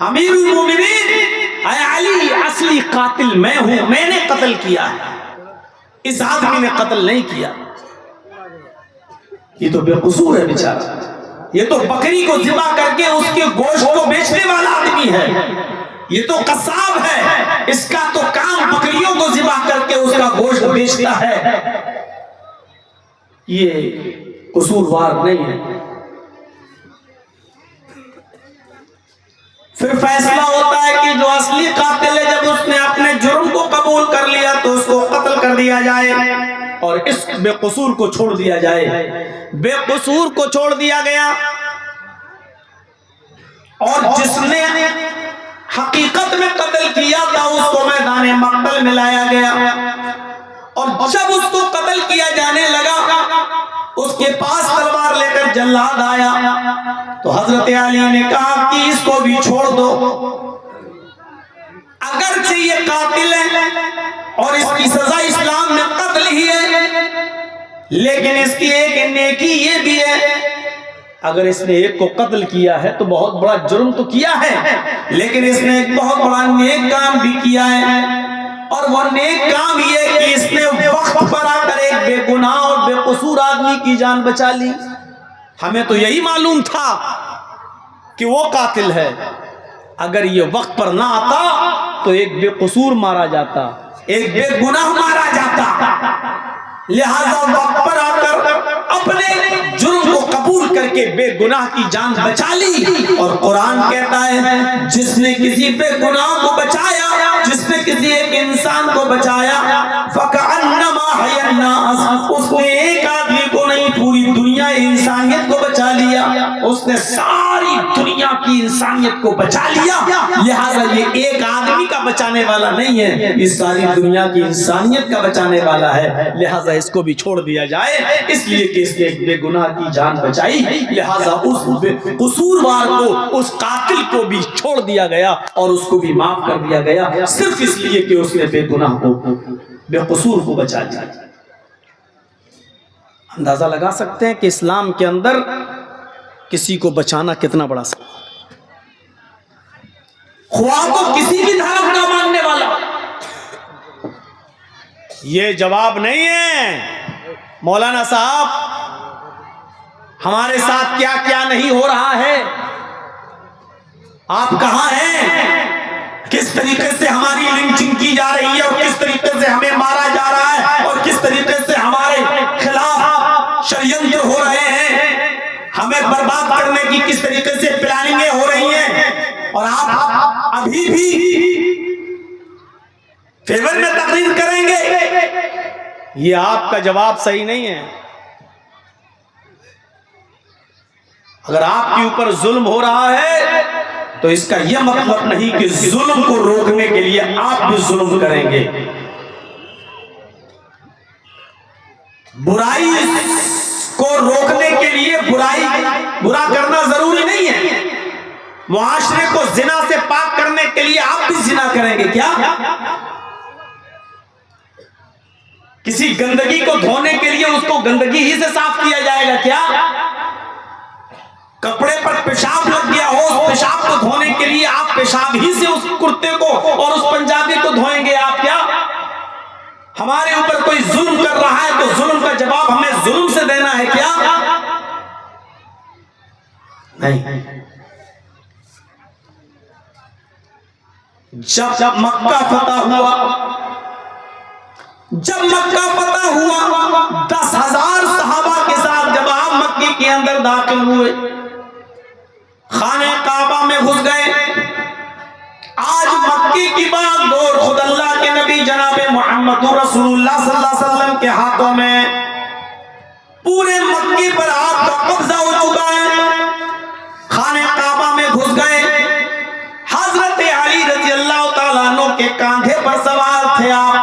S1: امیر المومنین، اے علی، اصلی قاتل میں ہوں، میں نے قتل کیا ہے، اس آدمی نے قتل نہیں کیا۔ یہ تو بے قصور ہے بیچارہ، یہ تو بکری کو ذبح کر کے اس کے گوشت کو بیچنے والا آدمی ہے، یہ تو قصاب ہے، اس کا تو کام بکریوں کو ذبح کر کے اس کا گوشت بیچتا ہے، یہ قصوروار نہیں ہے۔ پھر فیصلہ ہوتا ہے کہ جو اصلی قاتل ہے، جب اس نے اپنے جرم کو قبول کر لیا تو اس کو قتل کر دیا جائے اور اس بے قصور کو چھوڑ دیا جائے۔ بے قصور کو چھوڑ دیا گیا، اور جس نے حقیقت میں قتل کیا تھا اس کو میدان مقتل میں لایا گیا، اور جب اس کو قتل کیا جانے لگا اس کے پاس تلوار لے کر جلاد آیا تو حضرت علی نے کہا کہ اس کو بھی چھوڑ دو، اگرچہ یہ قاتل ہے اور اس کی سزا اسلام میں قتل ہی ہے، لیکن اس کی ایک نیکی یہ بھی ہے، اگر اس نے ایک کو قتل کیا ہے تو بہت بڑا جرم تو کیا ہے، لیکن اس نے ایک بہت بڑا نیک کام بھی کیا ہے، اور وہ نیک کام یہ کہ اس نے وقت پر آ کر ایک بے گناہ اور بے قصور آدمی کی جان بچا لی۔ ہمیں تو یہی معلوم تھا کہ وہ قاتل ہے، اگر یہ وقت پر نہ آتا تو ایک بے قصور مارا جاتا، ایک بے گناہ مارا جاتا، لہذا وقت پر آ کر اپنے جرم کو قبول کر کے بے گناہ کی جان بچا لی۔ اور قرآن کہتا ہے جس نے کسی بے گناہ کو بچایا، جس نے کسی ایک انسان کو بچایا، فَكَأَنَّمَا حَيَا النَّاسَ، اس نے ایک آدمی کو نہیں پوری دنیا انسانیت کو بچا لیا، اس نے ساری دنیا کی انسانیت کو بچا لیا، لہذا یہ ایک آدمی کا بچانے والا نہیں ہے، یہ ساری دنیا کی انسانیت کا بچانے والا ہے، لہذا اس کو بھی چھوڑ دیا جائے، اس لیے کہ اس نے ایک بے گناہ کی جان بچائی، لہذا اس قصوروار کو، اس قاتل کو بھی چھوڑ دیا گیا اور اس کو بھی معاف کر دیا گیا، صرف اس لیے کہ اس نے بے گناہ کو، بے قصور کو بچا لیا۔ اندازہ لگا سکتے ہیں کہ اسلام کے اندر کسی کو بچانا کتنا بڑا سوال، خواہ تو کسی بھی دھرم کا ماننے والا۔ یہ جواب نہیں ہے مولانا صاحب ہمارے ساتھ کیا کیا نہیں ہو رہا ہے، آپ کہاں ہیں، کس طریقے سے ہماری لنچنگ کی جا رہی ہے، اور کس طریقے سے ہمیں مارا جا رہا ہے، اور کس طریقے سے ہمارے خلاف شریعت ہو رہے ہیں، ہمیں برباد کرنے کی کس طریقے سے پلاننگیں ہو رہی ہیں، اور آپ ابھی بھی فیور میں تقریر کریں گے؟ یہ آپ کا جواب صحیح نہیں ہے۔ اگر آپ کے اوپر ظلم ہو رہا ہے تو اس کا یہ مطلب نہیں کہ ظلم کو روکنے کے لیے آپ بھی ظلم کریں گے۔ برائی کو روکنے کے لیے برا کرنا ضروری نہیں ہے، معاشرے کو زنا سے پاک کرنے کے لیے آپ بھی زنا کریں گے کیا؟ کسی گندگی کو دھونے کے لیے اس کو گندگی ہی سے صاف کیا جائے گا کیا؟ کپڑے پر پیشاب لگ گیا ہو، اس پیشاب کو دھونے کے لیے آپ پیشاب ہی سے اس کرتے کو اور اس پنجابی کو دھوئیں گے آپ کیا؟ ہمارے اوپر کوئی ظلم کر رہا ہے تو ظلم کا جواب ہمیں ظلم سے دینا ہے کیا؟ نہیں۔ جب مکہ فتح ہوا، 10,000 صحابہ کے ساتھ جب آپ مکے کے اندر داخل ہوئے، خانہ کعبہ میں گھس گئے، آج مکے کی بات دور خود اللہ کے نبی جناب محمد رسول اللہ صلی اللہ علیہ وسلم کے ہاتھوں میں، پورے مکے پر آپ کا قبضہ ہو چکا ہے، خانہ کعبہ میں گھس گئے، حضرت علی رضی اللہ تعالیٰ عنہ کے کاندھے پر سوار تھے آپ،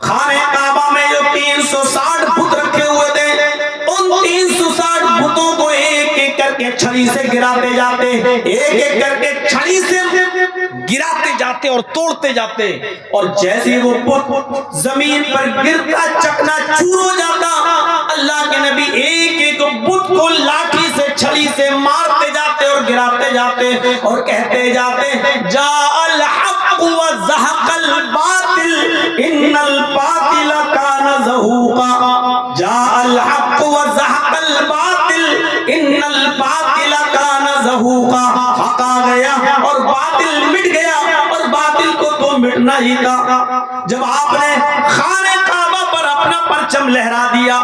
S1: خانہ کعبہ میں جو 360 بت رکھے ہوئے تھے، ان 360 بتوں کو ایک ایک کر کے چھڑی سے گراتے جاتے، ایک ایک کر کے چھڑی سے گراتے جاتے اور توڑتے جاتے، اور جیسے وہ بت زمین پر گرتا چکنا چور ہو جاتا، اللہ کے نبی ایک ایک بت کو لاٹھی سے چھڑی سے مارتے جاتے اور گراتے جاتے اور کہتے جاتے جاء الحق وزهق الباطل ان الباطل كان زهوقا، جاء الحق وزهق الباطل ان الباطل كان زهوقا، حق آ گیا اور باطل مٹ گیا، اور باطل کو تو مٹنا ہی تھا۔ جب آپ نے خانہ کعبہ پر اپنا پرچم لہرا دیا،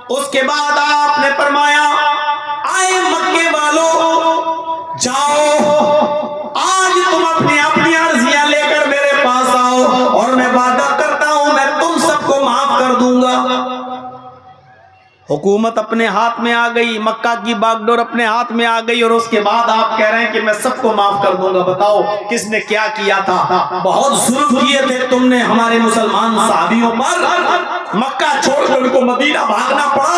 S1: اس کے بعد آپ نے فرمایا آئے مکے والو جاؤ، آج تم اپنی عرضیاں لے کر میرے پاس آؤ، اور میں وعدہ کرتا ہوں میں تم سب کو معاف کر دوں گا۔ حکومت اپنے ہاتھ میں آ گئی، مکہ کی باغ ڈور اپنے ہاتھ میں آ گئی، اور اس کے بعد آپ کہہ رہے ہیں کہ میں سب کو معاف کر دوں گا۔ بتاؤ کس نے کیا کیا تھا؟ بہت ظلم کیے تھے تم نے ہمارے مسلمان صحابیوں پر، مکہ چھوڑ کر ان کو مدینہ بھاگنا پڑا،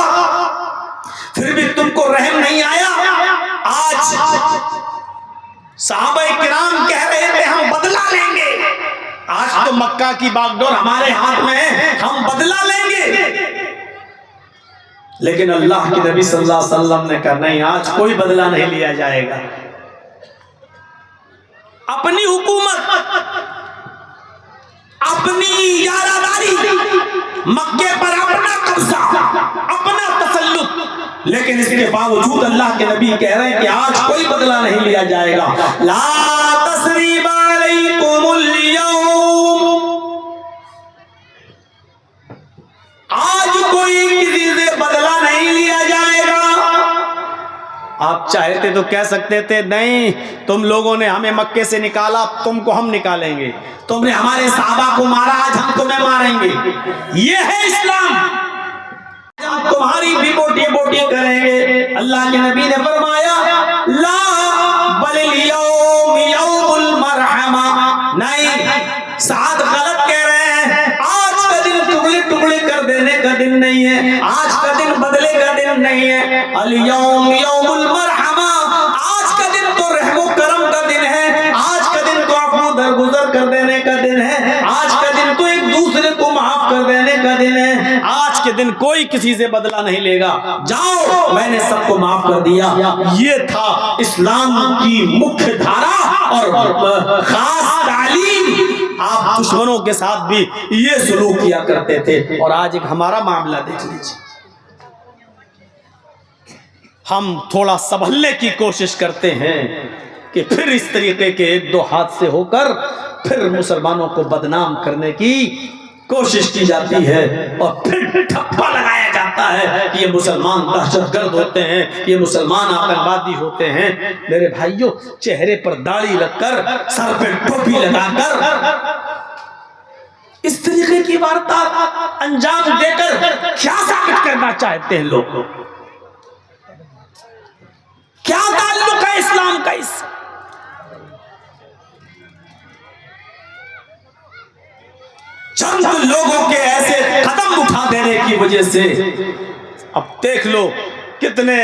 S1: پھر بھی تم کو رحم نہیں آیا۔ آج صحابہ کرام کہہ رہے تھے ہم بدلہ لیں گے، آج تو مکہ کی باغ ڈور ہمارے ہاتھ میں ہے، ہم بدلہ لیں گے، لیکن اللہ کے نبی صلی اللہ علیہ وسلم نے کہا نہیں، آج کوئی بدلہ نہیں لیا جائے گا۔ اپنی حکومت، اپنی یاراداری، مکے پر اپنا قبضہ، اپنا تسلط، لیکن اس کے باوجود اللہ کے نبی کہہ رہے ہیں کہ آج کوئی بدلہ نہیں لیا جائے گا۔ لا تثریب علیکم اليوم، آج کوئی کسی سے بدلہ نہیں لیا جائے گا۔ آپ چاہتے تو کہہ سکتے تھے نہیں، تم لوگوں نے ہمیں مکے سے نکالا، تم کو ہم نکالیں گے، تم نے ہمارے صحابہ کو مارا، آج ہم تمہیں ماریں گے۔ یہ ہے اسلام، ہم تمہاری بھی بوٹی بوٹی کریں گے۔ اللہ کے نبی نے فرمایا لا بل اليوم یوم المرحمہ، نہیں، سعد غلط کہہ رہے ہیں، آج کا دن ٹکڑے ٹکڑے کر دینے کا دن نہیں ہے، آج کا دن بدلے کا دن نہیں ہے، الیوم یوم المرحمہ، آج کا دن تو رحم و کرم کا دن ہے، آج کا دن تو عفو درگزر کر دینے کا دن ہے، آج کا دن تو ایک دوسرے کو معاف کر دینے کا دن ہے، آج کے دن کوئی کسی سے بدلہ نہیں لے گا، جاؤ میں نے سب کو معاف کر دیا۔ یہ تھا اسلام کی مکھ دھارا اور خاص تعلیم۔ آپ دشمنوں کے ساتھ بھی یہ سلوک کیا کرتے تھے، اور آج ایک ہمارا معاملہ دیکھ لیجیے، ہم تھوڑا سنبھلنے کی کوشش کرتے ہیں کہ پھر اس طریقے کے ایک دو حادثے ہو کر پھر مسلمانوں کو بدنام کرنے کی کوشش کی جاتی ہے، اور پھر ٹھپا لگایا جاتا ہے کہ یہ مسلمان دہشت گرد ہوتے ہیں، یہ مسلمان آتنکوادی ہوتے ہیں۔ میرے بھائیوں، چہرے پر داڑھی رکھ کر، سر پہ ٹوپی لگا کر اس طریقے کی واردات انجام دے کر کیا ثابت کرنا چاہتے ہیں لوگ؟ کیا تعلق ہے اسلام کا اس سے؟ چند لوگوں کے ایسے قدم اٹھا دینے کی وجہ سے اب دیکھ لو کتنے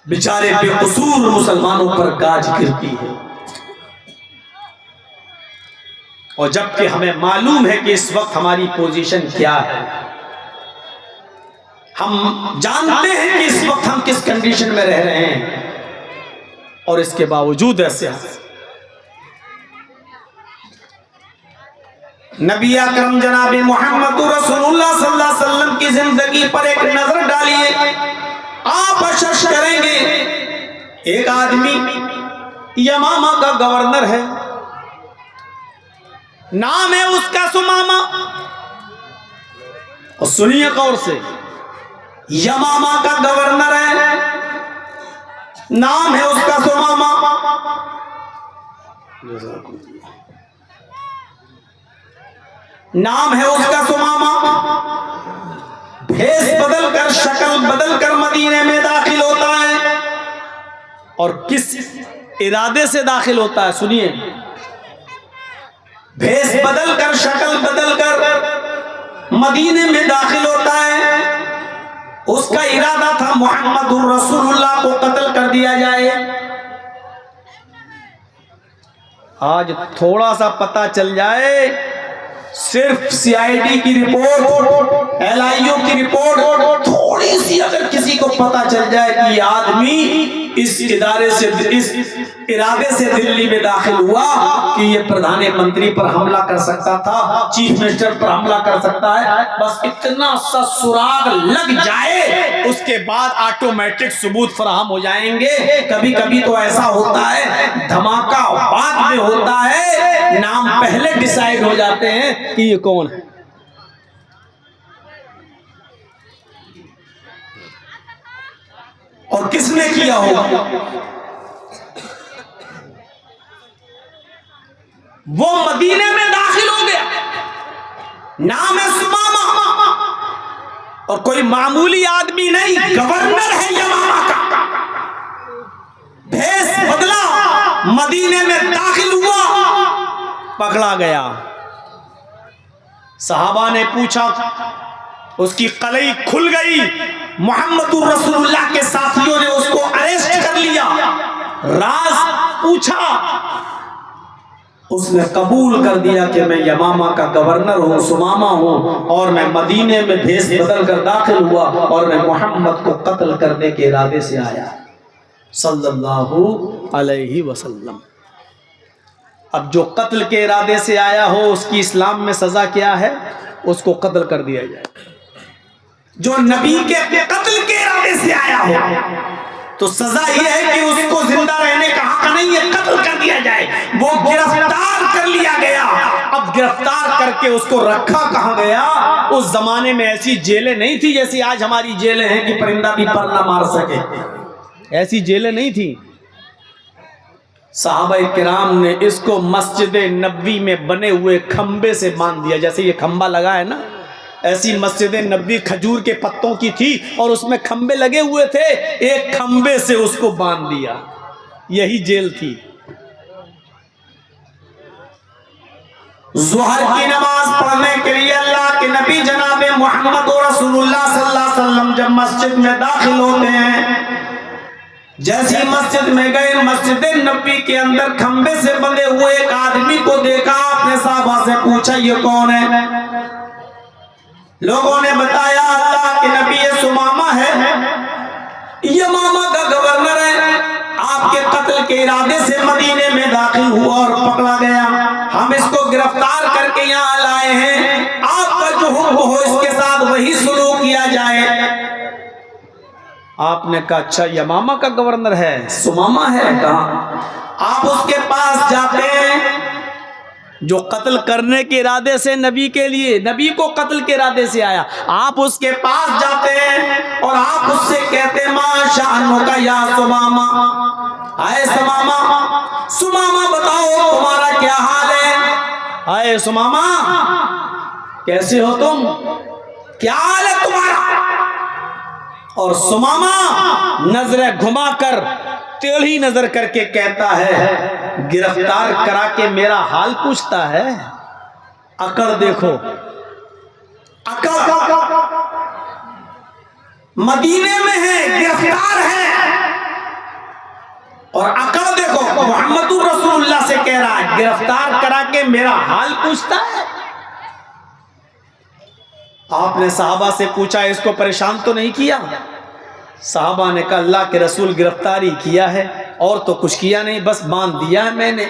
S1: بیچارے بے قصور مسلمانوں پر گاج گرتی ہے، اور جبکہ ہمیں معلوم ہے کہ اس وقت ہماری پوزیشن کیا ہے، ہم جانتے ہیں کہ اس وقت ہم کس کنڈیشن میں رہ رہے ہیں، اور اس کے باوجود ایسے نبی اکرم جناب محمد رسول اللہ صلی اللہ علیہ وسلم کی زندگی پر ایک نظر ڈالیے، آپ اشش کریں گے ایک آدمی یمامہ کا گورنر ہے، نام ہے اس کا سمامہ، اور سنیے غور سے، یمامہ کا گورنر ہے، نام ہے اس کا سمامہ، نام ہے اس کا سمامہ، بھیس بدل کر شکل بدل کر مدینے میں داخل ہوتا ہے، اور کس ارادے سے داخل ہوتا ہے سنیے، بھیس بدل کر شکل بدل کر مدینے میں داخل ہوتا ہے، اس کا ارادہ تھا محمد الرسول اللہ کو قتل کر دیا جائے۔ آج تھوڑا سا پتہ چل جائے، صرف سی آئی ڈی کی رپورٹ، ایل آئی او کی رپورٹ، تھوڑی سی اگر کسی کو پتہ چل جائے کہ یہ آدمی اس ادارے سے اس ارادے سے دلی میں داخل ہوا کہ یہ پردھان منتری پر حملہ کر سکتا تھا، چیف منسٹر پر حملہ کر سکتا ہے، بس اتنا سا سراغ لگ جائے اس کے بعد آٹومیٹک ثبوت فراہم ہو جائیں گے۔ کبھی کبھی تو ایسا ہوتا ہے دھماکہ بعد میں ہوتا ہے، نام پہلے ڈیسائیڈ ہو جاتے ہیں کہ یہ کون ہے۔ اور کس نے کیا ہوگا؟ وہ مدینے میں داخل ہو گیا، نام ہے سمامہ، اور کوئی معمولی آدمی نہیں، گورنر ہے یمامہ کا، بھیس بدلا، مدینے میں داخل ہوا، پکڑا گیا۔ صحابہ نے پوچھا، اس کی قلعی کھل گئی، محمد رسول اللہ کے ساتھیوں نے اس کو اریسٹ کر لیا، راز پوچھا، اس نے قبول کر دیا کہ میں یمامہ کا گورنر ہوں، سمامہ ہوں، اور میں مدینے میں بھیس بدل کر داخل ہوا، اور میں محمد کو قتل کرنے کے ارادے سے آیا صلی اللہ علیہ وسلم۔ اب جو قتل کے ارادے سے آیا ہو، اس کی اسلام میں سزا کیا ہے؟ اس کو قتل کر دیا جائے۔ جو نبی کے قتل کے ارادے سے آیا ہو تو سزا یہ ہے کہ اس کو زندہ رہنے کا حق نہیں ہے، قتل کر دیا جائے۔ وہ گرفتار کر لیا گیا، اب گرفتار کر کے اس کو رکھا کہاں گیا؟ اس زمانے میں ایسی جیلیں نہیں تھی جیسی آج ہماری جیلیں ہیں کہ پرندہ بھی پر نہ مار سکے، ایسی جیلیں نہیں تھی۔ صحابہ کرام نے اس کو مسجد نبوی میں بنے ہوئے کھمبے سے باندھ دیا، جیسے یہ کھمبا لگا ہے نا، ایسی مسجد نبوی کھجور کے پتوں کی تھی اور اس میں کھمبے لگے ہوئے تھے، ایک کھمبے سے اس کو باندھ دیا، یہی جیل تھی۔ ظہر کی نماز پڑھنے کے لیے اللہ کے نبی جناب محمد رسول اللہ صلی اللہ علیہ وسلم جب مسجد میں داخل ہوتے ہیں، جیسی مسجد میں گئے، مسجد نبوی کے اندر کھمبے سے بندھے ہوئے ایک آدمی کو دیکھا، اپنے صحابہ سے پوچھا یہ کون ہے؟ لوگوں نے بتایا اللہ کے نبی یہ سمامہ ہے، یمامہ کا گورنر ہے، آپ کے قتل کے ارادے سے مدینے میں داخل ہوا اور پکڑا گیا، ہم اس کو گرفتار کر کے یہاں لائے ہیں، آپ کا جو حکم ہو اس کے ساتھ وہی سلوک کیا جائے۔ آپ نے کہا اچھا یمامہ کا گورنر ہے، سمامہ ہے؟ کہاں؟ آپ اس کے پاس جاتے ہیں جو قتل کرنے کے ارادے سے نبی کے لیے، نبی کو قتل کے ارادے سے آیا، آپ اس کے پاس جاتے ہیں اور آپ اس سے کہتے ہیں ما شأنک یا سمامہ، اے سمامہ، سمامہ بتاؤ تمہارا کیا حال ہے؟ اے سمامہ کیسے ہو تم، کیا حال ہے تمہارا؟ اور سمامہ نظریں گھما کر ٹیڑھی نظر کر کے کہتا ہے گرفتار کرا کے میرا حال پوچھتا ہے، اکڑ دیکھو، اکڑ مدینے میں ہے، گرفتار ہے، اور اکڑ دیکھو محمد رسول اللہ سے کہہ رہا ہے گرفتار کرا کے میرا حال پوچھتا ہے۔ آپ نے صحابہ سے پوچھا اس کو پریشان تو نہیں کیا؟ صحابہ نے کہا اللہ کے رسول گرفتاری کیا ہے اور تو کچھ کیا نہیں، بس باندھ دیا ہے میں نے،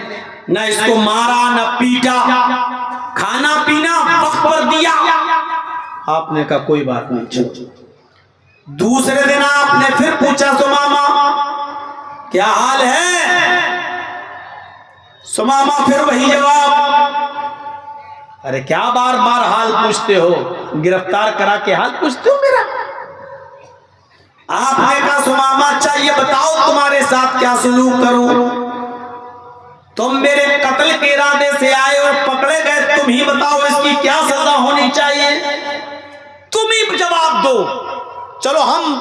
S1: نہ اس کو مارا نہ پیٹا، کھانا پینا وقت پر دیا۔ آپ نے کہا کوئی بات نہیں چلو۔ دوسرے دن آپ نے پھر پوچھا سمامہ کیا حال ہے؟ سمامہ پھر وہی جواب، ارے کیا بار بار حال پوچھتے ہو، گرفتار کرا کے حال پوچھتے ہو میرا؟ آپ نے کہا سمامہ اچھا یہ بتاؤ تمہارے ساتھ کیا سلوک کروں؟ تم میرے قتل کے ارادے سے آئے اور پکڑے گئے، تم ہی بتاؤ اس کی کیا سزا ہونی چاہیے، تم ہی جواب دو، چلو ہم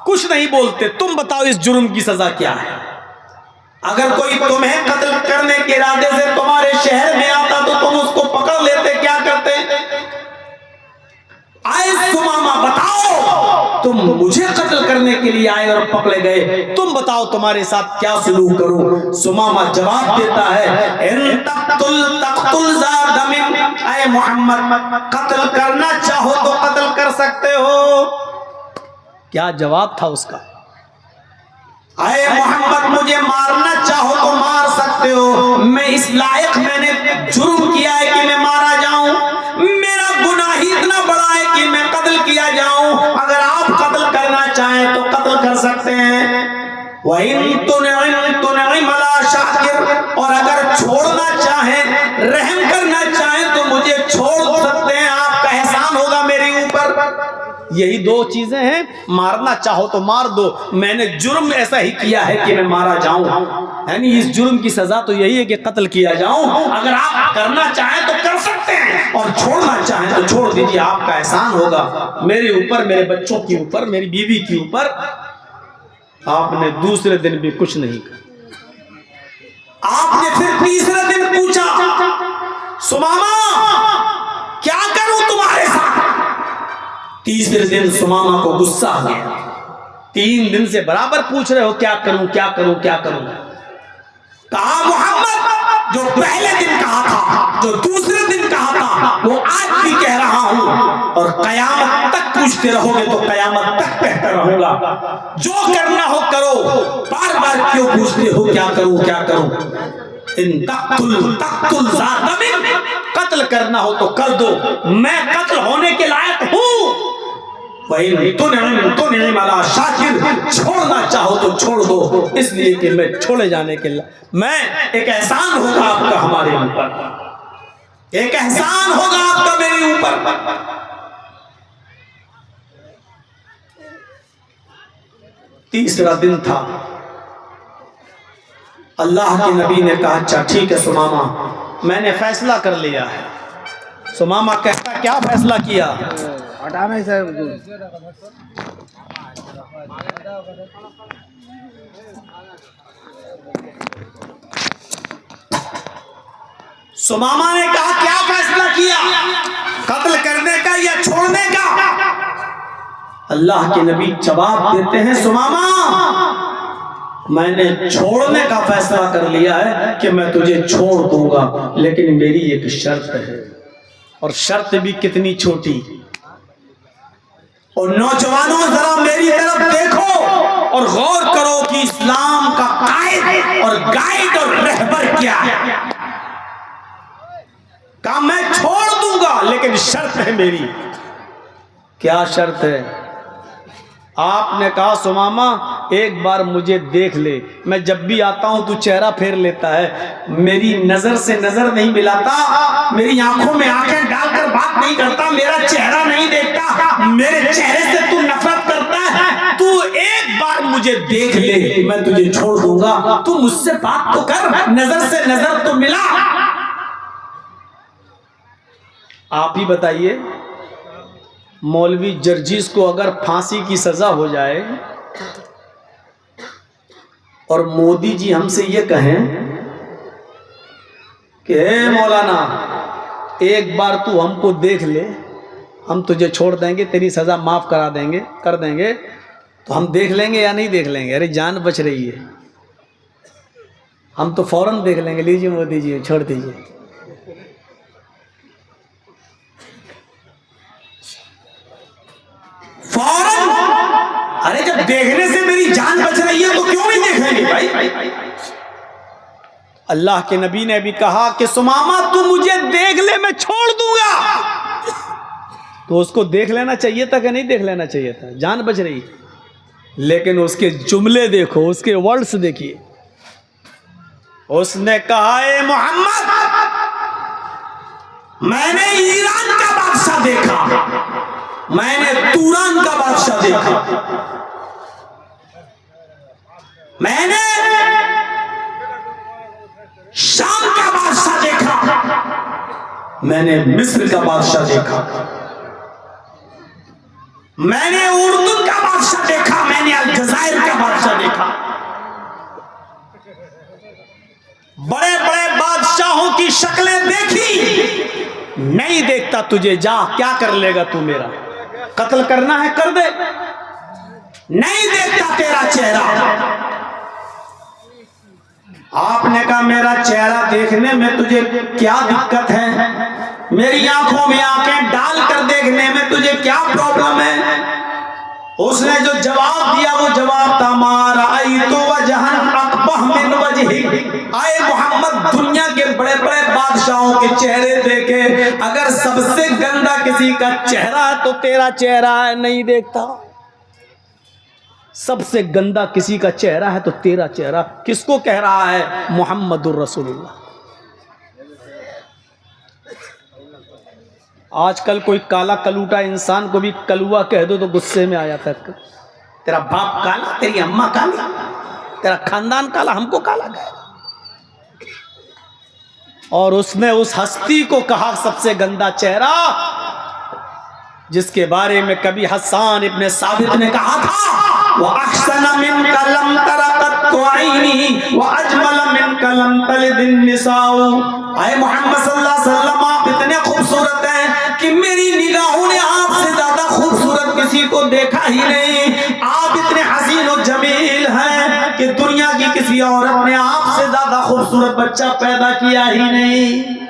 S1: کچھ نہیں بولتے، تم بتاؤ اس جرم کی سزا کیا ہے؟ اگر کوئی تمہیں قتل کرنے کے ارادے سے تمہارے شہر میں آتا تو تم اس کو پکڑ لیتے، کیا کرتے؟ آئے سمامہ بتاؤ، تم مجھے قتل کرنے کے لیے آئے اور پکڑے گئے، تم بتاؤ تمہارے ساتھ کیا سلوک کروں؟ سمامہ جواب دیتا ہے ان تقتل ذا دم، اے محمد قتل کرنا چاہو تو قتل کر سکتے ہو۔ کیا جواب تھا اس کا؟ اے محمد مجھے مارنا چاہو تو مار سکتے ہو، میں اس لائق میں نے جرم کیا ہے کہ میں مارا جاؤں، میرا گناہ ہی اتنا بڑا ہے کہ میں قتل کیا جاؤں، اگر آپ قتل کرنا چاہیں تو قتل کر سکتے ہیں۔ وَإِن تُنْعِمْ عَلَىٰ شَاكِرٍ، اور اگر چھوڑنا چاہیں رحم کرنا چاہیں تو مجھے چھوڑ سکتے ہیں، آپ کا احسان ہوگا میرے اوپر۔ یہی دو چیزیں ہیں، مارنا چاہو تو مار دو، میں نے جرم ایسا ہی کیا ہے کہ میں مارا جاؤں، یعنی اس جرم کی سزا تو یہی ہے کہ قتل کیا جاؤں، اگر آپ کرنا چاہیں تو کر سکتے ہیں اور چھوڑنا چاہیں تو چھوڑ دیجیے، آپ کا احسان ہوگا میرے اوپر، میرے بچوں کے اوپر، میری بیوی کے اوپر۔ آپ نے دوسرے دن بھی کچھ نہیں کہا۔ آپ نے پھر تیسرے دن پوچھا سمامہ کیا کروں تمہارے ساتھ؟ تیسرے دن سمامہ کو غصہ آ گیا، 3 دن سے برابر پوچھ رہے ہو کیا کروں کیا کروں کیا کروں۔ کہا محمد جو پہلے دن کہا تھا، جو دوسرے دن کہا تھا، وہ آج بھی کہہ رہا ہوں، اور قیامت تک پوچھتے رہو گے تو قیامت تک کہتا رہوں گا، جو کرنا ہو کرو، بار بار کیوں پوچھتے ہو کیا کروں کیا کروں؟ ان تقتل ذا دم، قتل کرنا ہو تو کر دو، میں قتل ہونے کے لائق ہوں۔ وَإِن تُنْعِمْ عَلَىٰ شَاكِرٍ، چھوڑنا چاہو تو چھوڑ دو، اس لیے کہ میں چھوڑے جانے کے میں ایک احسان ہوگا آپ کا ہمارے اوپر، ایک احسان ہوگا آپ کا میرے اوپر۔ تیسرا دن تھا، اللہ کے نبی نے کہا اچھا ٹھیک ہے سمامہ میں نے فیصلہ کر لیا ہے۔ سمامہ کہتا کیا فیصلہ کیا؟ سمامہ نے کہا کیا فیصلہ کیا، قتل کرنے کا یا چھوڑنے کا؟ اللہ کے نبی جواب دیتے ہیں سمامہ میں نے چھوڑنے کا فیصلہ کر لیا ہے کہ میں تجھے چھوڑ دوں گا، لیکن میری ایک شرط ہے، اور شرط بھی کتنی چھوٹی۔ اور نوجوانوں ذرا میری طرف دیکھو اور غور کرو کہ اسلام کا قائد اور گائیڈ اور رہبر کیا ہے۔ کہا میں چھوڑ دوں گا لیکن شرط ہے میری۔ کیا شرط ہے؟ آپ نے کہا سمامہ ایک بار مجھے دیکھ لے، میں جب بھی آتا ہوں تو چہرہ پھیر لیتا ہے، میری نظر سے نظر نہیں ملاتا، میری آنکھوں میں آنکھیں ڈال کر بات نہیں کرتا، میرا چہرہ نہیں دیکھتا، میرے چہرے سے تو نفرت کرتا ہے، تو ایک بار مجھے دیکھ لے میں تجھے چھوڑ دوں گا، تو مجھ سے بات تو کر، نظر سے نظر تو ملا۔ آپ ہی بتائیے مولوی جرجیز کو اگر پھانسی کی سزا ہو جائے اور مودی جی ہم سے یہ کہیں کہ اے مولانا ایک بار تو ہم کو دیکھ لے، ہم تجھے چھوڑ دیں گے، تیری سزا معاف کر دیں گے، تو ہم دیکھ لیں گے یا نہیں دیکھ لیں گے؟ ارے جان بچ رہی ہے، ہم تو فوراً دیکھ لیں گے، لیجیے مودی جی چھوڑ دیجیے۔ اللہ کے نبی نے بھی کہا کہ سمامہ تو مجھے دیکھ لے میں چھوڑ دوں گا. تو اس کو دیکھ لینا چاہیے تھا کہ نہیں دیکھ لینا چاہیے تھا؟ جان بچ رہی. لیکن اس کے جملے دیکھو، اس کے ورڈز دیکھیے. اس نے کہا اے محمد، میں نے ایران کا بادشاہ دیکھا، میں نے توران کا بادشاہ دیکھا، میں نے شام کا بادشاہ دیکھا، میں نے مصر کا بادشاہ دیکھا، میں نے اردن کا بادشاہ دیکھا، میں نے الجزائر کا بادشاہ دیکھا. بڑے بڑے بادشاہوں کی شکلیں دیکھی. نہیں دیکھتا تجھے، جا کیا کر لے گا تو؟ میرا قتل کرنا ہے کر دے. نہیں دیکھتا تیرا چہرہ. آپ نے کہا میرا چہرہ دیکھنے میں تجھے کیا دقت ہے؟ میری آنکھوں میں آنکھیں ڈال کر دیکھنے میں تجھے کیا پرابلم ہے؟ اس نے جو جواب دیا وہ جواب تھا ما رأیت وجہن اقبح من وجہک. آئے محمد، دنیا کے بڑے بڑے بادشاہوں کے چہرے دیکھے، اگر سب سے گندا کسی کا چہرہ ہے تو تیرا چہرہ ہے. نہیں دیکھتا. سب سے گندا کسی کا چہرہ ہے تو تیرا چہرہ. کس کو کہہ رہا ہے؟ محمد الرسول اللہ. آج کل کوئی کالا کلوٹا انسان کو بھی کلوا کہہ دو تو غصے میں آ جاتا ہے. تیرا باپ کالا، تیری اماں کالا، تیرا خاندان کالا، ہم کو کالا کہے گا. اور اس نے اس ہستی کو کہا سب سے گندا چہرہ، جس کے بارے میں کبھی حسان ابن ثابت نے کہا تھا وَأَحْسَنَ مِنْكَ لَمْ تَرَ قَطُّ عَيْنِي وَأَجْمَلَ مِنْكَ لَمْ تَلِدِ النِّسَاءُ. اے محمد صلی اللہ علیہ وسلم، آپ اتنے خوبصورت ہیں کہ میری نگاہوں نے آپ سے زیادہ خوبصورت کسی کو دیکھا ہی نہیں. آپ اتنے حسین و جمیل ہیں کہ دنیا کی کسی عورت نے آپ سے زیادہ خوبصورت بچہ پیدا کیا ہی نہیں.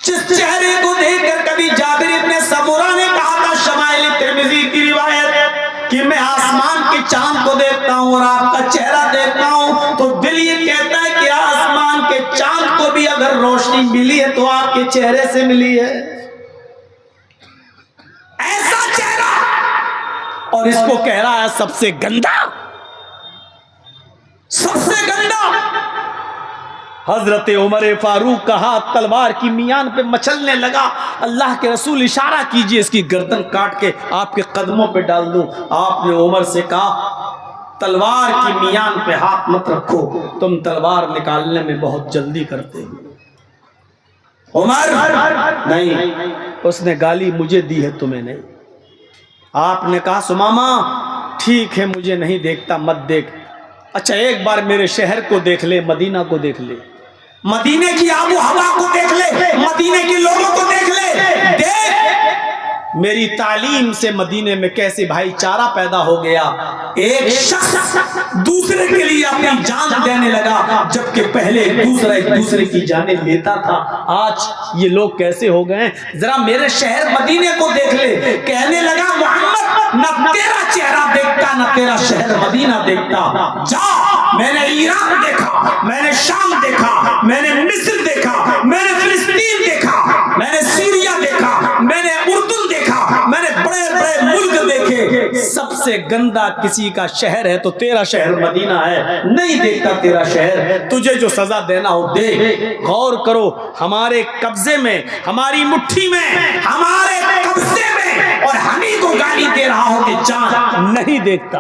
S1: جس چہرے کو دیکھ کر کبھی جابر ابن سمورہ نے کہا تھا، شمائل ترمذی کی روایت، کہ میں آسمان کے چاند کو دیکھتا ہوں اور آپ کا چہرہ دیکھتا ہوں تو دل یہ کہتا ہے کہ آسمان کے چاند کو بھی اگر روشنی ملی ہے تو آپ کے چہرے سے ملی ہے. ایسا چہرہ، اور اس کو کہہ رہا ہے سب سے گندا، سب سے گندا. حضرت عمر فاروق کا ہاتھ تلوار کی میان پہ مچلنے لگا. اللہ کے رسول اشارہ کیجئے اس کی گردن کاٹ کے آپ کے قدموں پہ ڈال دوں. آپ نے عمر سے کہا تلوار کی میان پہ ہاتھ مت رکھو، تم تلوار نکالنے میں بہت جلدی کرتے ہو. عمر نہیں، اس نے گالی مجھے دی ہے تمہیں نہیں. آپ نے کہا سمامہ ٹھیک ہے مجھے نہیں دیکھتا، مت دیکھ. اچھا ایک بار میرے شہر کو دیکھ لے، مدینہ کو دیکھ لے، مدینے کی آب و ہوا کو دیکھ لے، مدینے کے لوگوں کو دیکھ لے. دیکھ میری تعلیم سے مدینے میں کیسے بھائی چارہ پیدا ہو گیا. ایک شخص دوسرے کے لیے اپنی جان دینے لگا، جبکہ پہلے دوسرا ایک دوسرے کی جانیں لیتا تھا. آج یہ لوگ کیسے ہو گئے ہیں؟ ذرا میرے شہر مدینے کو دیکھ لے. کہنے لگا محمد نہ تیرا چہرہ دیکھتا نہ تیرا شہر مدینہ دیکھتا. جا، میں نے ایران دیکھا، میں نے شام دیکھا، میں نے مصر دیکھا، میں نے فلسطین دیکھا، میں نے سیریا دیکھا، میں نے اردن دیکھا، میں نے بڑے بڑے ملک دیکھے. سب سے گندا کسی کا شہر ہے تو تیرا شہر مدینہ ہے. نہیں دیکھتا تیرا شہر، تجھے جو سزا دینا ہو دے. غور کرو، ہمارے قبضے میں، ہماری مٹھی میں، ہمارے قبضے میں، اور ہم ہی کو گالی دے رہا ہو کہ جان نہیں دیکھتا.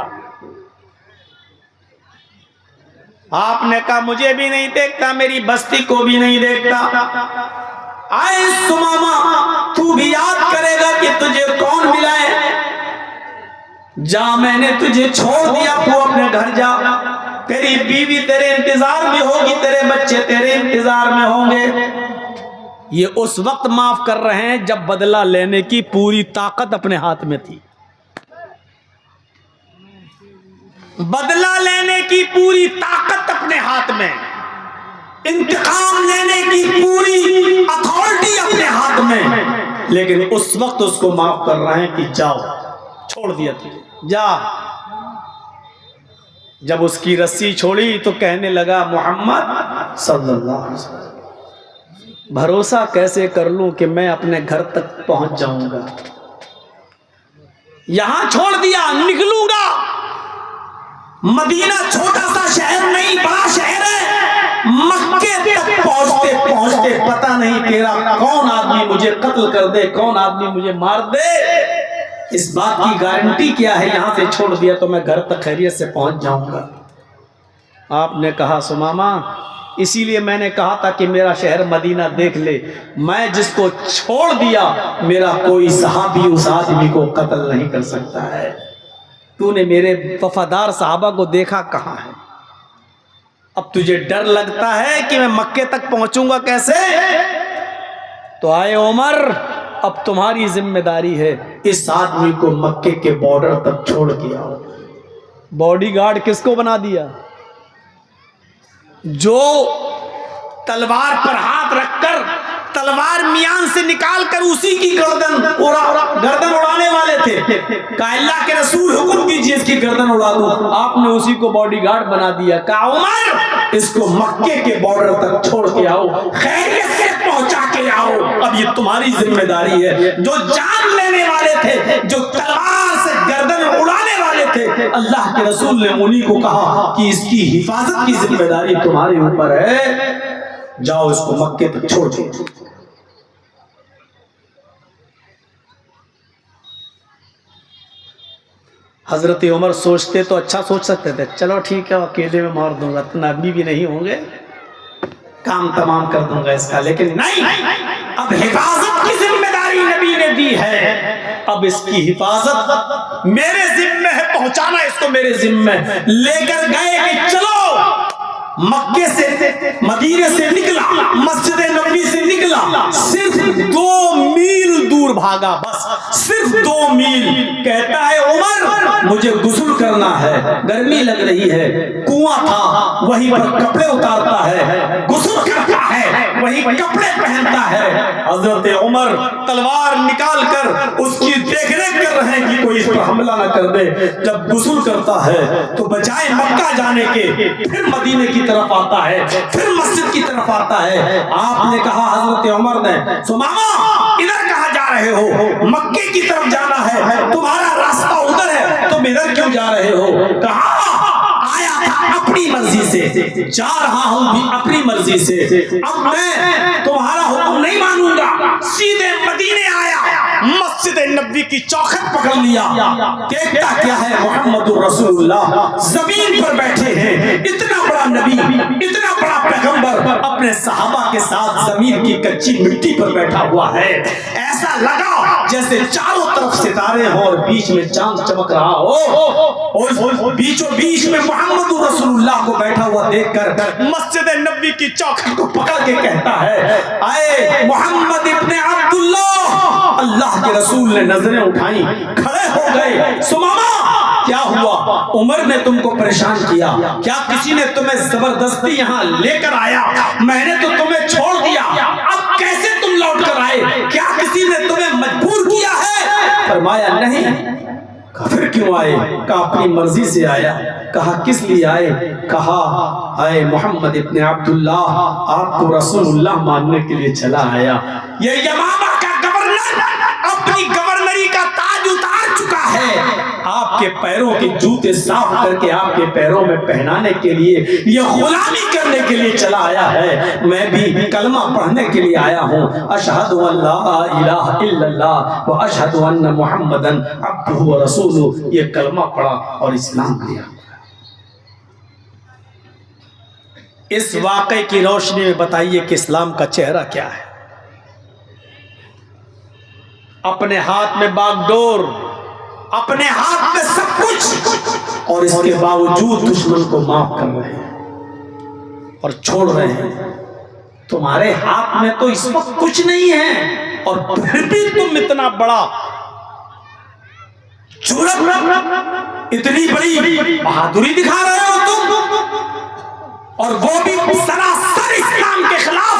S1: آپ نے کہا مجھے بھی نہیں دیکھتا، میری بستی کو بھی نہیں دیکھتا. آئے سمامہ تو بھی یاد کرے گا کہ تجھے کون ملا ہے. جا، میں نے تجھے چھوڑ دیا، تو اپنے گھر جا. تیری بیوی تیرے انتظار میں ہوگی، تیرے بچے تیرے انتظار میں ہوں گے. یہ اس وقت معاف کر رہے ہیں جب بدلہ لینے کی پوری طاقت اپنے ہاتھ میں تھی. بدلہ لینے کی پوری طاقت اپنے ہاتھ میں، انتقام لینے کی پوری اتھارٹی اپنے ہاتھ میں. لیکن اس وقت اس کو معاف کر رہے ہیں کہ جاؤ، چھوڑ دیا تجھے، جا. جب اس کی رسی چھوڑی تو کہنے لگا محمد صلی اللہ علیہ وسلم بھروسہ کیسے کر لوں کہ میں اپنے گھر تک پہنچ جاؤں گا، یہاں چھوڑ دیا نکلوں گا، مدینہ چھوٹا سا شہر نہیں بڑا شہر ہے، مکے تک پہنچتے پہنچتے پتہ نہیں تیرا کون آدمی مجھے قتل کر دے، کون آدمی مجھے مار دے، اس بات کی گارنٹی کیا ہے؟ یہاں سے چھوڑ دیا تو میں گھر تک خیریت سے پہنچ جاؤں گا۔ آپ نے کہا سمامہ اسی لیے میں نے کہا تھا کہ میرا شہر مدینہ دیکھ لے، میں جس کو چھوڑ دیا میرا کوئی صحابی اس آدمی کو قتل نہیں کر سکتا ہے، تو نے میرے وفادار صحابہ کو دیکھا کہاں ہے؟ اب تجھے ڈر لگتا ہے کہ میں مکے تک پہنچوں گا کیسے؟ تو آئے عمر اب تمہاری ذمہ داری ہے، اس آدمی کو مکے کے بارڈر تک چھوڑ کے آؤ۔ باڈی گارڈ کس کو بنا دیا؟ جو تلوار پر ہاتھ رکھ کر تلوار میان سے نکال کر اسی کی گردن اڑانے والے تھے، کہا اللہ کے رسول حکم کیجیے اس کی گردن اڑا دو، آپ نے اسی کو باڈی گارڈ بنا دیا، کہا عمر اس کو مکے کے بارڈر تک چھوڑ کے آؤ، خیریت سے پہنچا کے آؤ، اب یہ تمہاری ذمہ داری ہے۔ جو جان لینے والے تھے، جو تلوار سے گردن اڑانے والے تھے، اللہ کے رسول نے انہی کو کہا کہ اس کی حفاظت کی ذمہ داری تمہارے اوپر ہے، جاؤ اس کو مکے تک چھوڑ دو۔ حضرت عمر سوچتے تو اچھا سوچ سکتے تھے، چلو ٹھیک ہے اکیلے میں مار دوں گا، نبی بھی نہیں ہوں گے، کام تمام کر دوں گا اس کا، لیکن نہیں، اب حفاظت کی ذمہ داری نبی نے دی ہے، اب اس کی حفاظت میرے ذمہ ہے، پہنچانا اس کو میرے ذمہ ہے۔ لے کر گئے کہ چلو مکے سے مدینے سے نکلا، مسجد نبوی سے نکلا، صرف 2 میل دور بھاگا، بس صرف 2 میل، کہتا ہے عمر مجھے غسل کرنا ہے، گرمی لگ رہی ہے، کنواں تھا وہیں پر کپڑے اتارتا ہے، غسل کرتا ہے وہیں کپڑے پہنتا ہے۔ حضرت عمر تلوار نکال کر اس کی دیکھ ریکھ کر رہے ہیں کہ کوئی اس پر حملہ نہ کر دے، جب غسل کرتا ہے تو بجائے مکہ جانے کے پھر مدینے کی طرف آتا ہے، پھر مسجد کی طرف آتا ہے۔ آپ نے کہا حضرت عمر نے سمامہ ادھر کہاں جا رہے ہو؟ مکے کی طرف جانا ہے، تمہارا راستہ ادھر ہے، تم ادھر کیوں جا رہے ہو؟ کہا آیا تھا اپنی مرضی سے، جا رہا ہوں بھی اپنی مرضی سے، اب میں تمہارا حکم نہیں مانوں گا، سیدھے مدینے آیا، مسجد نبوی کی چوکھٹ پکڑ لیا، دیکھتا کیا ہے محمد رسول اللہ زمین پر بیٹھے ہیں، اتنا بڑا نبی، اتنا بڑا پیغمبر اپنے صحابہ کے ساتھ زمین کی کچی مٹی پر بیٹھا ہوا ہے، ایسا لگا جیسے چاروں طرف ستارے ہوں اور بیچ میں چاند چمک رہا ہو، اور بیچوں بیچ میں محمد رسول اللہ کو بیٹھا ہوا دیکھ کر مسجد نبوی کی چوکھٹ کو پکڑ کے کہتا ہے اے محمد ابن عبداللہ، اللہ کے رسول نے نظریں اٹھائیں، کھڑے ہو گئے، سمامہ کیا ہوا؟ عمر نے تم کو پریشان کیا، کیا کسی نے تمہیں زبردستی یہاں لے کر آیا؟ میں نے تو تمہیں چھوڑ دیا، اب کیسے تم لوٹ کر آئے؟ کیا کسی نے تمہیں مجبور کیا ہے؟ فرمایا نہیں۔ پھر کیوں آئے؟ کہا اپنی مرضی سے آیا۔ کہا کس لیے آئے؟ کہا اے محمد ابن عبداللہ، آپ کو رسول اللہ ماننے کے لیے چلا آیا۔ یہ یمامہ کا گورنر اپنی گورنری کا تاج اتار چکا ہے، آپ کے پیروں کے جوتے صاف کر کے آپ کے پیروں میں پہنانے کے لیے، یہ غلامی کرنے کے لیے چلا آیا ہے۔ میں بھی کلمہ پڑھنے کے لیے آیا ہوں، اشہد ان لا الہ الا اللہ و اشہد ان محمدن عبدہ و رسولہ، یہ کلمہ پڑھا اور اسلام لیا۔ اس واقعے کی روشنی میں بتائیے کہ اسلام کا چہرہ کیا ہے؟ اپنے ہاتھ میں باغ ڈور، اپنے ہاتھ میں سب کچھ، اور اس کے باوجود دشمن کو معاف کر رہے ہیں اور چھوڑ رہے ہیں۔ تمہارے ہاتھ میں تو اس وقت کچھ نہیں ہے اور پھر بھی تم اتنا بڑا جرأت، اتنی بڑی بہادری دکھا رہے ہو تم، اور وہ بھی سراسر اسلام کے خلاف،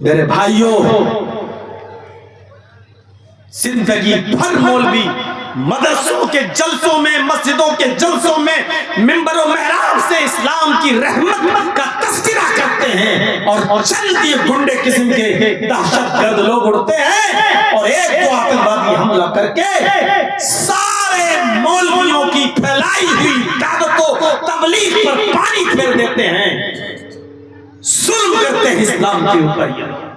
S1: میرے بھائیوں، زندگی بھر مولوی مدرسوں کے جلسوں میں، مسجدوں کے جلسوں میں، منبر و محراب سے اسلام کی رحمت کا تذکرہ کرتے ہیں، اور چند یہ گنڈے قسم کے دہشت گرد لوگ اڑتے ہیں اور ایک دو آتنکوادی حملہ کر کے سارے مولویوں کی پھیلائی ہوئی دعوت و تبلیغ پر پانی پھیر دیتے ہیں، ظلم کرتے ہیں اسلام کے اوپر۔